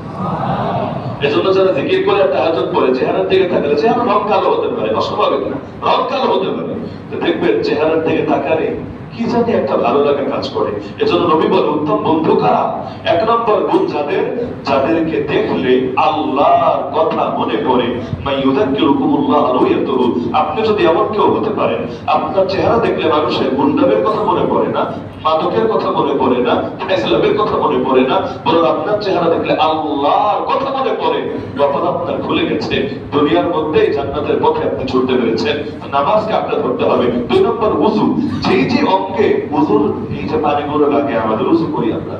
এজন্য যারা জিকির করে তাহাজ্জুদ পড়ে চেহারার দিকে তাকালে, চেহারা রং কালো হতে পারে, অস্বাভাবিক না, রং কালো হতে পারে, তো দেখবেন চেহারার দিকে তাকালে কি জানি একটা ভালো লাগা কাজ করে। এজন্য নবী বলে উত্তম বন্ধু কারা? এক নম্বর গুণ যাদের, যাদেরকে দেখলে আল্লাহর কথা মনে পড়ে। মাইয়ুযাক্কিরুকুমুল্লাহ রুয়াতুহু, আপনি যদি এমন কেউ হতে পারেন আপনার চেহারা দেখলে মানুষের গুন্ডামের কথা মনে পড়ে না, মাদকের কথা মনে পড়ে না, ইসলামের কথা মনে পড়ে না, বরং আপনার চেহারা দেখলে আল্লাহর কথা মনে পড়ে, কপাল আপনার খুলে গেছে, দুনিয়ার মধ্যেই জান্নাতের পথে আপনি ছুটতে পেরেছেন। নামাজকে আপনার ধরতে হবে। 2 নম্বর ওযু, যেই যে অঙ্গে ওযুর এই যে পানিগুলো লাগে আমাদের, ওযু করি আমরা,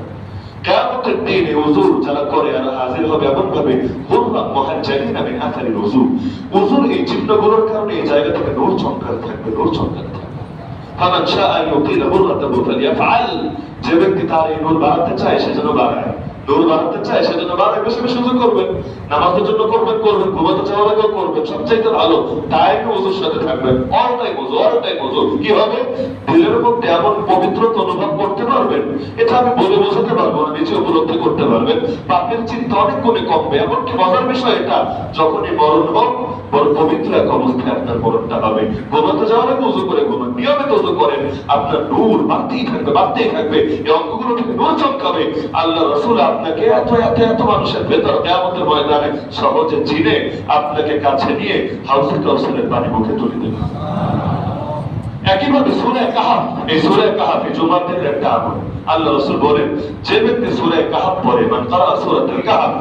কিয়ামতের দিনে ওযু যারা করে আর হাজির হবে এমন ভাবে, হুররাম মুহাজ্জালিনা মিন আথারিল ওযু, ওযুর এই চিহ্নগুলোর কারণে এই জায়গা থেকে নূর চমকাতে থাকবে, নূর চমকাতে থাকবে। ফামান শাআ ইউতিলা হুররাতাহু ফালিয়াফআল, যে ব্যক্তি তার এই নূর বাড়াতে চায় সে যেন বাড়ায়, নূর বাড়াতে চায় সেজন্য বাড়ায়, বেশি বেশি ওযু করবেন, নামাজের জন্য করবেন, ঘুমাতে যাওয়ার আগেও করবেন, সবচাইতে ভালো টাইমে ওযুর সাথে থাকবেন, অল টাইম ওযু, অল টাইম ওযু। কি হবে? দিলের মধ্যে এমন পবিত্রতা অনুভব করতে পারবেন, এটা আমি বলে বোঝাতে পারবো না, নিজে উপলব্ধি করতে পারবেন। পাপের চিন্তা অনেক গুণে কমবে। এমনকি মজার বিষয় এটা, যখনই মরণ হোক বড় পবিত্র এক অবস্থায় আপনার মরণটা হবে। ঘুমাতে যাওয়ার আগে ওযু করে ঘুমান, নিয়মিত ওযু করেন, আপনার নূর বাড়তেই থাকবে, বাড়তেই থাকবে, এই অঙ্গগুলো থেকে নূর চমকাবে। আল্লাহ রাসূল আপনাকে এত এত এত মানুষের ভেতর কিয়ামতের ময়দানে সহজে চিনে আপনাকে কাছে নিয়ে হাউজে কাউসারের পানি মুখে তুলে দেবেন। একইভাবে সূরা কাহাফ, এই সূরা কাহাফ জুমার দিনের একটা আমল। আল্লাহ রাসূল বলেন, যে ব্যক্তি সূরা কাহাফ পড়ে, মান কারা সূরাতুল কাহাফ,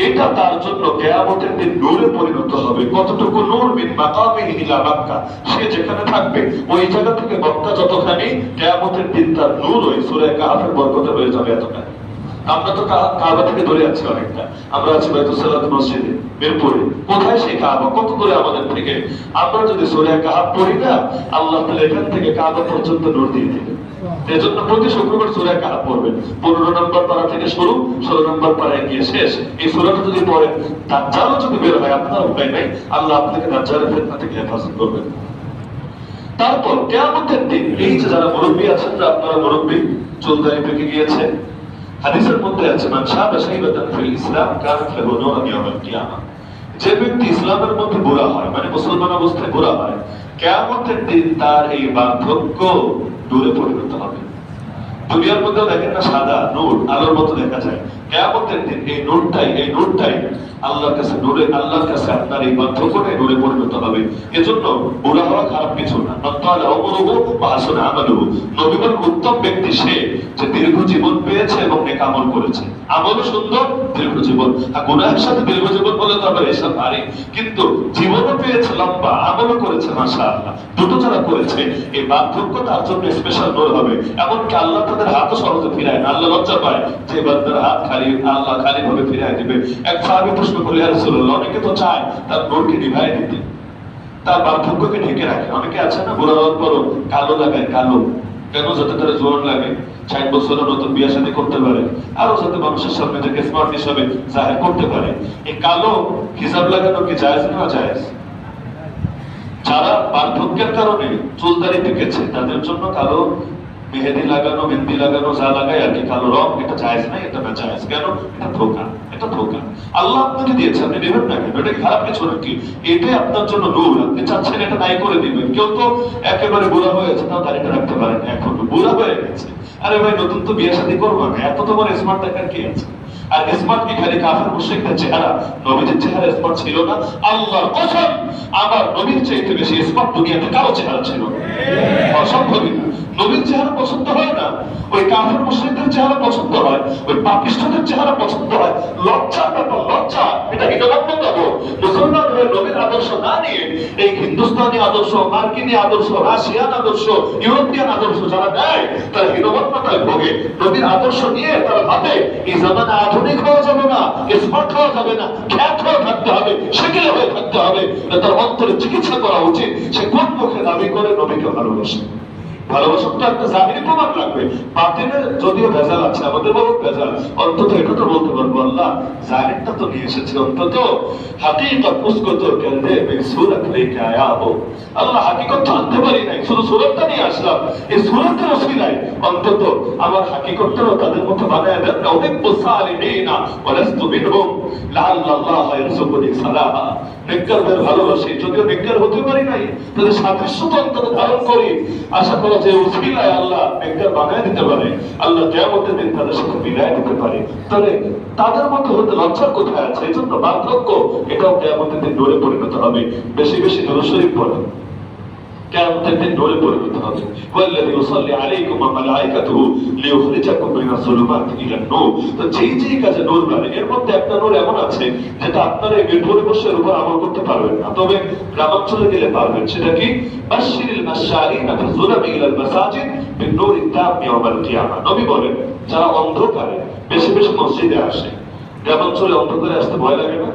এটা তার জন্য কিয়ামতের দিন নূরে পরিণত হবে। কতটুকু নূর? মিন মাকামিহি ইলা মক্কা, সে যেখানে থাকবে ওই জায়গা থেকে মক্কা যতখানি, কিয়ামতের দিন তার নূর ওই সূরা কাহাফের বরকতে হয়ে যাবে এতটা। আমরা তো কাবা থেকে দূরে আছি অনেকটা, আমরা আছি বাইতুল সালাত মসজিদে মিরপুরে। কোথায় সেই কাবা? কত দূরে আমাদের থেকে। আমরা যদি সূরা কাহাফ পড়ি না, আল্লাহ তাআলা এখান থেকে কাবা পর্যন্ত নূর দিয়ে দিবেন। এজন্য প্রতি শুক্রবার সূরা কাহাফ পড়বেন। 15 নম্বর পারা থেকে শুরু, 16 নম্বর পারায় গিয়ে শেষ। এই সূরাটা যদি পড়েন, দাজ্জালও যদি বের হয়, আপনার উপায় নাই, আল্লাহ আপনাকে দাজ্জালের ফিতনা থেকে হেফাজত করবেন। তারপর কিয়ামতের দিন এই যে যারা মুরব্বী আছেন, আপনারা মুরব্বী, চুল দাড়ি পেকে গিয়েছে, হাদিসের মধ্যে আছে, মান শাবা শাইবাতান ফিল ইসলাম কানাত লাহু নূরুন ইয়াউমাল কিয়ামা, যে ব্যক্তি ইসলামের মধ্যে বুড়া হয়, মানে মুসলমান অবস্থায় বুড়া হয়, কিয়ামতের দিন তার এই বার্ধক্য নূরে পরিণত হবে। দুনিয়ার মধ্যে দেখেন না সাদা নূর, আলোর মতো দেখা যায়, কিয়ামতের দিন এই নূরটাই আল্লাহর কাছে নূরে, আল্লাহর কাছে আপনার এই বার্ধক্যটাই নূরে পরিণত হবে। এজন্য বুড়া হওয়া খারাপ কিছু না। নতালা উমরুহু ওয়া হাসানা আমালুহু, নবী বলেন উত্তম ব্যক্তি সে যে দীর্ঘ জীবন পেয়েছে এবং নেক আমল করেছে। আমলও সুন্দর, দীর্ঘ জীবন। আর গুনাহের সাথে দীর্ঘ জীবন বলে তো আবার এসব ভারী, কিন্তু জীবনও পেয়েছে লম্বা, আমলও করেছে মাশাআল্লাহ। দুটো যারা করেছে, এই বার্ধক্য তার জন্য স্পেশাল নূর হবে। এমনকি আল্লাহ তাদের হাতও সহজে ফিরায় না, আল্লাহ লজ্জা পায় যে বান্দার হাত খালি, আল্লাহ খালি ভাবে ফিরায় দিবে। এক সাহাবী প্রশ্ন করলেন, ইয়া রাসূলুল্লাহ, অনেকে তো চায় তার নূরকে নিভায় দিতে, তার বার্ধক্যকে ঢেকে রাখে। অনেকে আছে না বুড়া হওয়ার পরও কালো লাগায়, কালো কেন? যাতে তারা জোয়ান লাগে, 60 বছরের নতুন বিয়ে শাদী করতে পারে, আরো যাতে মানুষের সামনে থেকে স্মার্ট হিসাবে জাহির করতে পারে। এই কালো হিজাব লাগানো কি জায়েজ না জায়েজ? যারা বার্ধক্যের কারণে চুল দাড়ি পেকেছে, তাদের জন্য কালো মেহেদি লাগানো, মেহেদি লাগানো, যা লাগায় আর কি, কালো রং, এটা জায়েজ নাই, এটা না জায়েজ। কেন? এটা ধোঁকা, এটা ধোঁকা। আল্লাহ আপনাকে দিয়েছে, আপনি নেবেন না কেন? এটা খারাপ কিছু নাকি? এটাই আপনার জন্য নূর, আপনি চাচ্ছেন এটা নাই করে দিবেন। কেউ তো একেবারে বুড়া হয়েছে, তাও দাড়িটা রাখতে পারেন, এখন বুড়া হয়ে গেছে, আরে ভাই নতুন তো বিয়ে শাদী করবো না, এত তোমার স্মার্ট দেখার কি আছে? আর স্মার্ট কি খালি কাফের মুশরিকদের চেহারা? নবীর চেহারা স্মার্ট ছিল না? আল্লাহর কসম, আমার নবীর চাইতে বেশি স্মার্ট দুনিয়াতে কারো চেহারা ছিল না। অসম্ভবই না। নবীর চেহারা পছন্দ হয় না, ওই কাফের মুশরিকদের চেহারা পছন্দ হয়, ওই পাপিষ্ঠদের চেহারা পছন্দ হয়। লজ্জার ব্যাপার, লজ্জা, এটা হীনমন্যতা। মুসলমান হয়ে নবীর আদর্শ না নিয়ে এই হিন্দুস্তানি আদর্শ, মার্কিনী আদর্শ, রাশিয়ান আদর্শ, ইউরোপিয়ান আদর্শ যারা দেয়, তারা হীনমন্যতায় ভোগে। নবীর আদর্শ নিয়ে তারা ভাবে এই জামানা আধুনিক হওয়া যাবে না, স্মার্ট হওয়া যাবে না, খ্যাত হয়ে থাকতে হবে, সেকেলে হয়ে থাকতে হবে। তার অন্তরে চিকিৎসা করা উচিত, সে কোন মুখে দাবি করে নবীকে ভালোবাসে। ভালোবাসার তো একটা জাহিরি প্রমাণ লাগবে। বাতিনে যদিও ভেজাল আছে, আমাদের বড় ভেজাল, অন্তত এটা তো বলতে পারবো আল্লাহ জাহিরটা তো নিয়ে এসেছে, অন্তত হাকিকত উসকো তো কান্দে মে সূরত লেকে আয়া হো। আল্লাহ হাকিকত তো আনতে পারি নাই, শুধু সূরতটা নিয়ে আসলাম। এই সূরতের ওসিলায় অন্তত আমার হাকিকতটাও তাদের মতো বানায় দেন। উহিব্বু সালিহিনা ওয়া লাস্তু মিনহুম লাআল্লাল্লাহ ইয়ারযুকুনি সালাহা। নেককারদের ভালোবাসি, যদিও নেককার হতে পারি নাই, তাদের সাদৃশ্য তো অন্তত ধারণ করি। আশা করা যে উসিলায় আল্লাহ নেককার বানায় দিতে পারে, আল্লাহ কিয়ামতের দিন তাদের সাথে মিলায় দিতে পারে। তাহলে তাদের মধ্যে হতে লজ্জার কোথায় আছে? এই জন্য বার্ধক্য এটাও কিয়ামতের দিন নূরে পরিণত হবে। বেশি বেশি দরুদ শরীফ পড়েন, কিয়ামতের দিন নূরে পরিণত হবে। ওয়াল্লাযী ইউসাল্লি আলাইকুম ওয়া মালাইকাতুহু লিইখরিজাকুম মিনাজ যুলুমাতি ইলান নূর। তো যেই কাজে নূর বাড়ে, এর মধ্যে একটা নূর এমন আছে যেটা আপনারা এই মিরপুরে বসে উপর আমল করতে পারবেন না, তবে গ্রামাঞ্চলে গেলে পারবেন। সেটা কি? বাশশিরিল মাশারিনা ফি যুলামি ইলাল মাসাজিদ বিন-নূরিত তাম ইয়াওমাল কিয়ামা। নবী বলেন, যারা অন্ধকারে বেশি বেশি মসজিদে আসে, গ্রামাঞ্চলে অন্ধকারে আসতে ভয় লাগে না?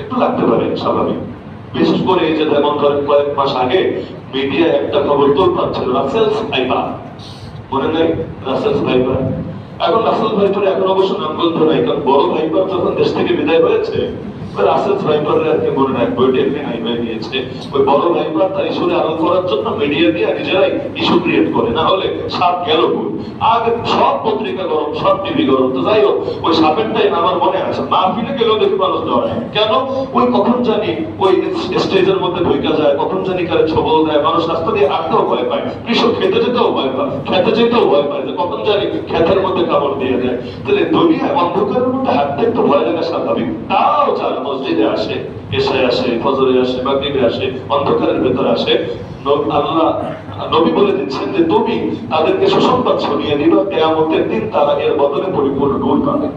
একটু লাগতে পারে, স্বাভাবিক। বিশেষ করে এই যে যেমন ধরেন কয়েক মাস আগে মিডিয়া একটা খবর তোলপাড় ছিল, রাসেলস ভাইপার, মনে নেই? Russell's viper. এখন রাসেল ভাইপার এখন অবশ্য নামগন্ধ নাই, কারণ বড় ভাইপার যখন দেশ থেকে বিদায় হয়েছে, রাসেলস ভাইপারের আর কি মনে রাখবো, ওইটা এমনি হাই হয়ে গিয়েছে। ওই বড় ভাইপার তার ইস্যুরে আরো করার জন্য মিডিয়া দিয়ে নিজেরাই ইস্যু ক্রিয়েট করে, না হলে সাপ গেল কই? আগে সব পত্রিকা গরম, সব টিভি গরম। তো যাই হোক, ওই সাপেরটাই আমার মনে আছে, মাহফিলে গেলেও দেখি মানুষ ধরে। কেন? ওই কখন জানি ওই স্টেজের মধ্যে ঢুকে যায়, কখন জানি কারে ছবল দেয়, মানুষ রাস্তা দিয়ে হাঁটতেও ভয় পায়, কৃষক খেতে যেতেও ভয় পায়, খেতে যেতেও ভয় পায় যে কখন জানি খেতের মধ্যে কামড় দিয়ে দেয়। তাহলে দুনিয়া অন্ধকারের মধ্যে হাঁটতে একটু ভয় লাগা স্বাভাবিক। তাও যারা মসজিদে আসে, এশায় আসে, ফজরে আসে, মাগরিবে আসে, অন্ধকারের ভেতরে আসে, আল্লাহ নবী বলে দিচ্ছেন যে তুমি তাদেরকে সুসংবাদ ছড়িয়ে দিবা, কিয়ামতের দিন তারা এর বদলে পরিপূর্ণ নূর পাবে।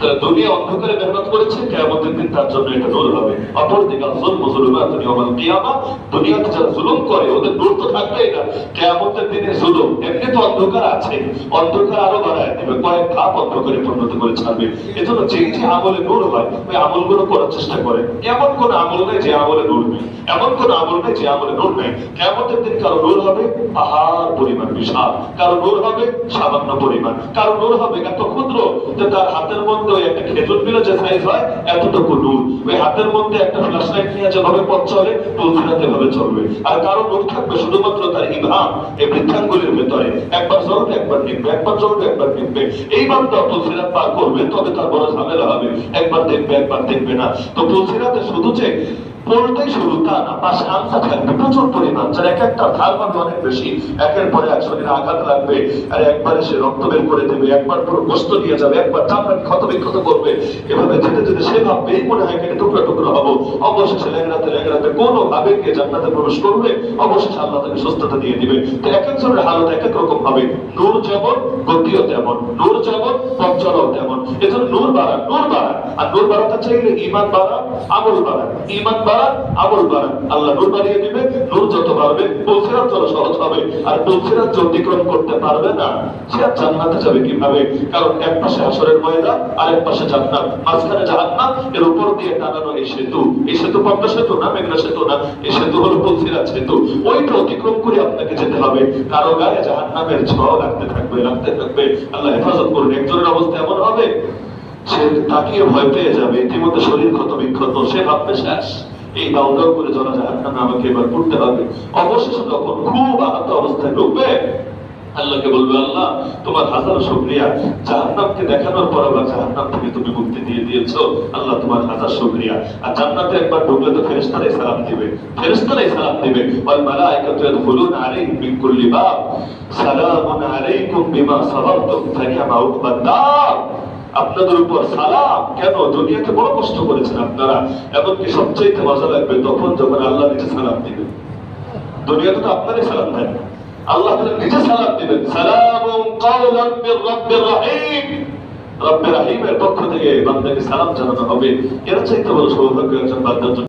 তারা দুনিয়া অন্ধকারে মেহনত করেছে, কিয়ামতের দিন তার জন্য এটা নূর হবে। অপরদিকে যুলম যুলুমাতুন ইয়াউমাল কিয়ামা, দুনিয়াতে যারা জুলুম করে ওদের নূর তো থাকবেই না, কিয়ামতের দিনে জুলুম এমনি তো অন্ধকার আছে, অন্ধকার আরো বাড়ায় দেবে, কয়েক ধাপ অন্ধকারে পরিণত করে ছাড়বে। এজন্য যেই যে আমলে নূর হয় ওই আমলগুলো করার চেষ্টা করে। এমন কোন আমল নেই যে আমলে নূর নেই, এমন কোন আমল নেই যে আমলে নূর নেই। কিয়ামতের দিন কারো নূর হবে পাহাড় পরিমাণ বিশাল, কারো নূর হবে সামান্য পরিমাণ, কারো নূর হবে এত ক্ষুদ্র যে তার হাতের মধ্যে ওই একটা খেজুর বিলে যে সাইজ হয় এতটুকু নূর, ওই হাতের মধ্যে একটা ফ্ল্যাশ লাইট নিয়ে যেভাবে পথ চলে তুলসিরাতে ভাবে চলবে। আর কারো নূর থাকবে শুধুমাত্র তার ইবহাম, এই বৃদ্ধাঙ্গুলির ভেতরে, একবার জ্বলবে একবার নিভবে, একবার জ্বলবে একবার নিভবে। এই বান্দা তুলসিরাত পার করবে তবে তার বড় ঝামেলা হবে, একবার দেখবে একবার দেখবে না। তো তুলসিরাতে শুধু যে পড়তেই শুরু তা না, পাশে আনসা থাকবে প্রচুর পরিমাণ, যার এক একটা ধার পাবে অনেক বেশি, একের পরে এক শরীরে আঘাত লাগবে, আর একবারে সে রক্ত বের করে দেবে, একবার পুরো গোস্ত নিয়ে যাবে, একবার চামড়াকে ক্ষত বিক্ষত করবে। এভাবে যেতে যেতে সে ভাববে এই মনে হয় কেটে টুকরা টুকরা হবো, অবশেষে লেংড়াতে লেংড়াতে কোনো ভাবে গিয়ে জান্নাতে প্রবেশ করবে, অবশেষে আল্লাহ তাকে সুস্থতা দিয়ে দিবে। তো এক একজনের হালত এক এক রকম হবে, নূর যেমন গতিও তেমন, নূর যেমন পথ চলাও তেমন। এজন্য নূর বাড়ান, নূর বাড়ান। আর নূর বাড়াতে চাইলে ঈমান বাড়ান, আমল বাড়ান, ঈমান বাড়ান, আমল বাড়ান, আল্লাহ নূর বাড়িয়ে দিবে। নূর যত বাড়বে পুলসিরাত যত সহজ হবে, আর পুলসিরাত যে অতিক্রম করতে পারবে না সে আর জান্নাতে যাবে কিভাবে? কারণ এক পাশে হাসরের ময়দান, আর এক পাশে জান্নাত, মাঝখানে জাহান্নাম, এর উপর দিয়ে টানানো এই সেতু। এই সেতু পদ্মা সেতু না, মেঘনা সেতু না, এই সেতু হলো পুলসিরাত সেতু। ওইটা অতিক্রম করে আপনাকে যেতে হবে। কারো গায়ে জাহান্নামের ছোঁয়া লাগতে থাকবে, লাগতে থাকবে। আল্লাহ হেফাজত করুন। একজনের অবস্থা এমন হবে সে তাকিয়ে ভয় পেয়ে যাবে, ইতিমধ্যে শরীর ক্ষত বিক্ষত, সে ভাববে শেষ, এই দাও দাও করে জলা জাহান্নামে আমাকে এবার পড়তে হবে। অবশেষে যখন খুব আহত অবস্থায় ঢুকবে আল্লাহকে বলবে, আল্লাহ তোমার হাজার শুকরিয়া, জাহান্নামকে দেখানোর পর আবার জাহান্নাম থেকে তুমি মুক্তি দিয়ে দিয়েছো, আল্লাহ তোমার হাজার শুকরিয়া। আর জান্নাতে একবার ঢুকলে তো ফেরেশতারাই সালাম দিবে, ফেরেশতারাই সালাম দিবে, ওয়াল মালায়েকাতু ইয়াদখুলুনা আলাইহিম মিন কুল্লি বাব সালামুন আলাইকুম বিমা সাবারতুম ফানি'মা উকবাদ দার। আপনাদের উপর সালাম। কেন? দুনিয়াতে বড় কষ্ট করেছেন আপনারা। এমনকি সবচেয়ে মজা লাগবে তখন যখন আল্লাহ নিজে সালাম দিবেন। দুনিয়াতে তো আপনারই সালাম দেন, আল্লাহ নিজে সালাম দিবেন, সালামুন কাওলাম মির রাব্বির রহিম। রব্বে রহিমের পক্ষ থেকে বান্দাকে সালাম জানানো হবে। এর চাইতে বড় সৌভাগ্য একজন বান্দার জন্য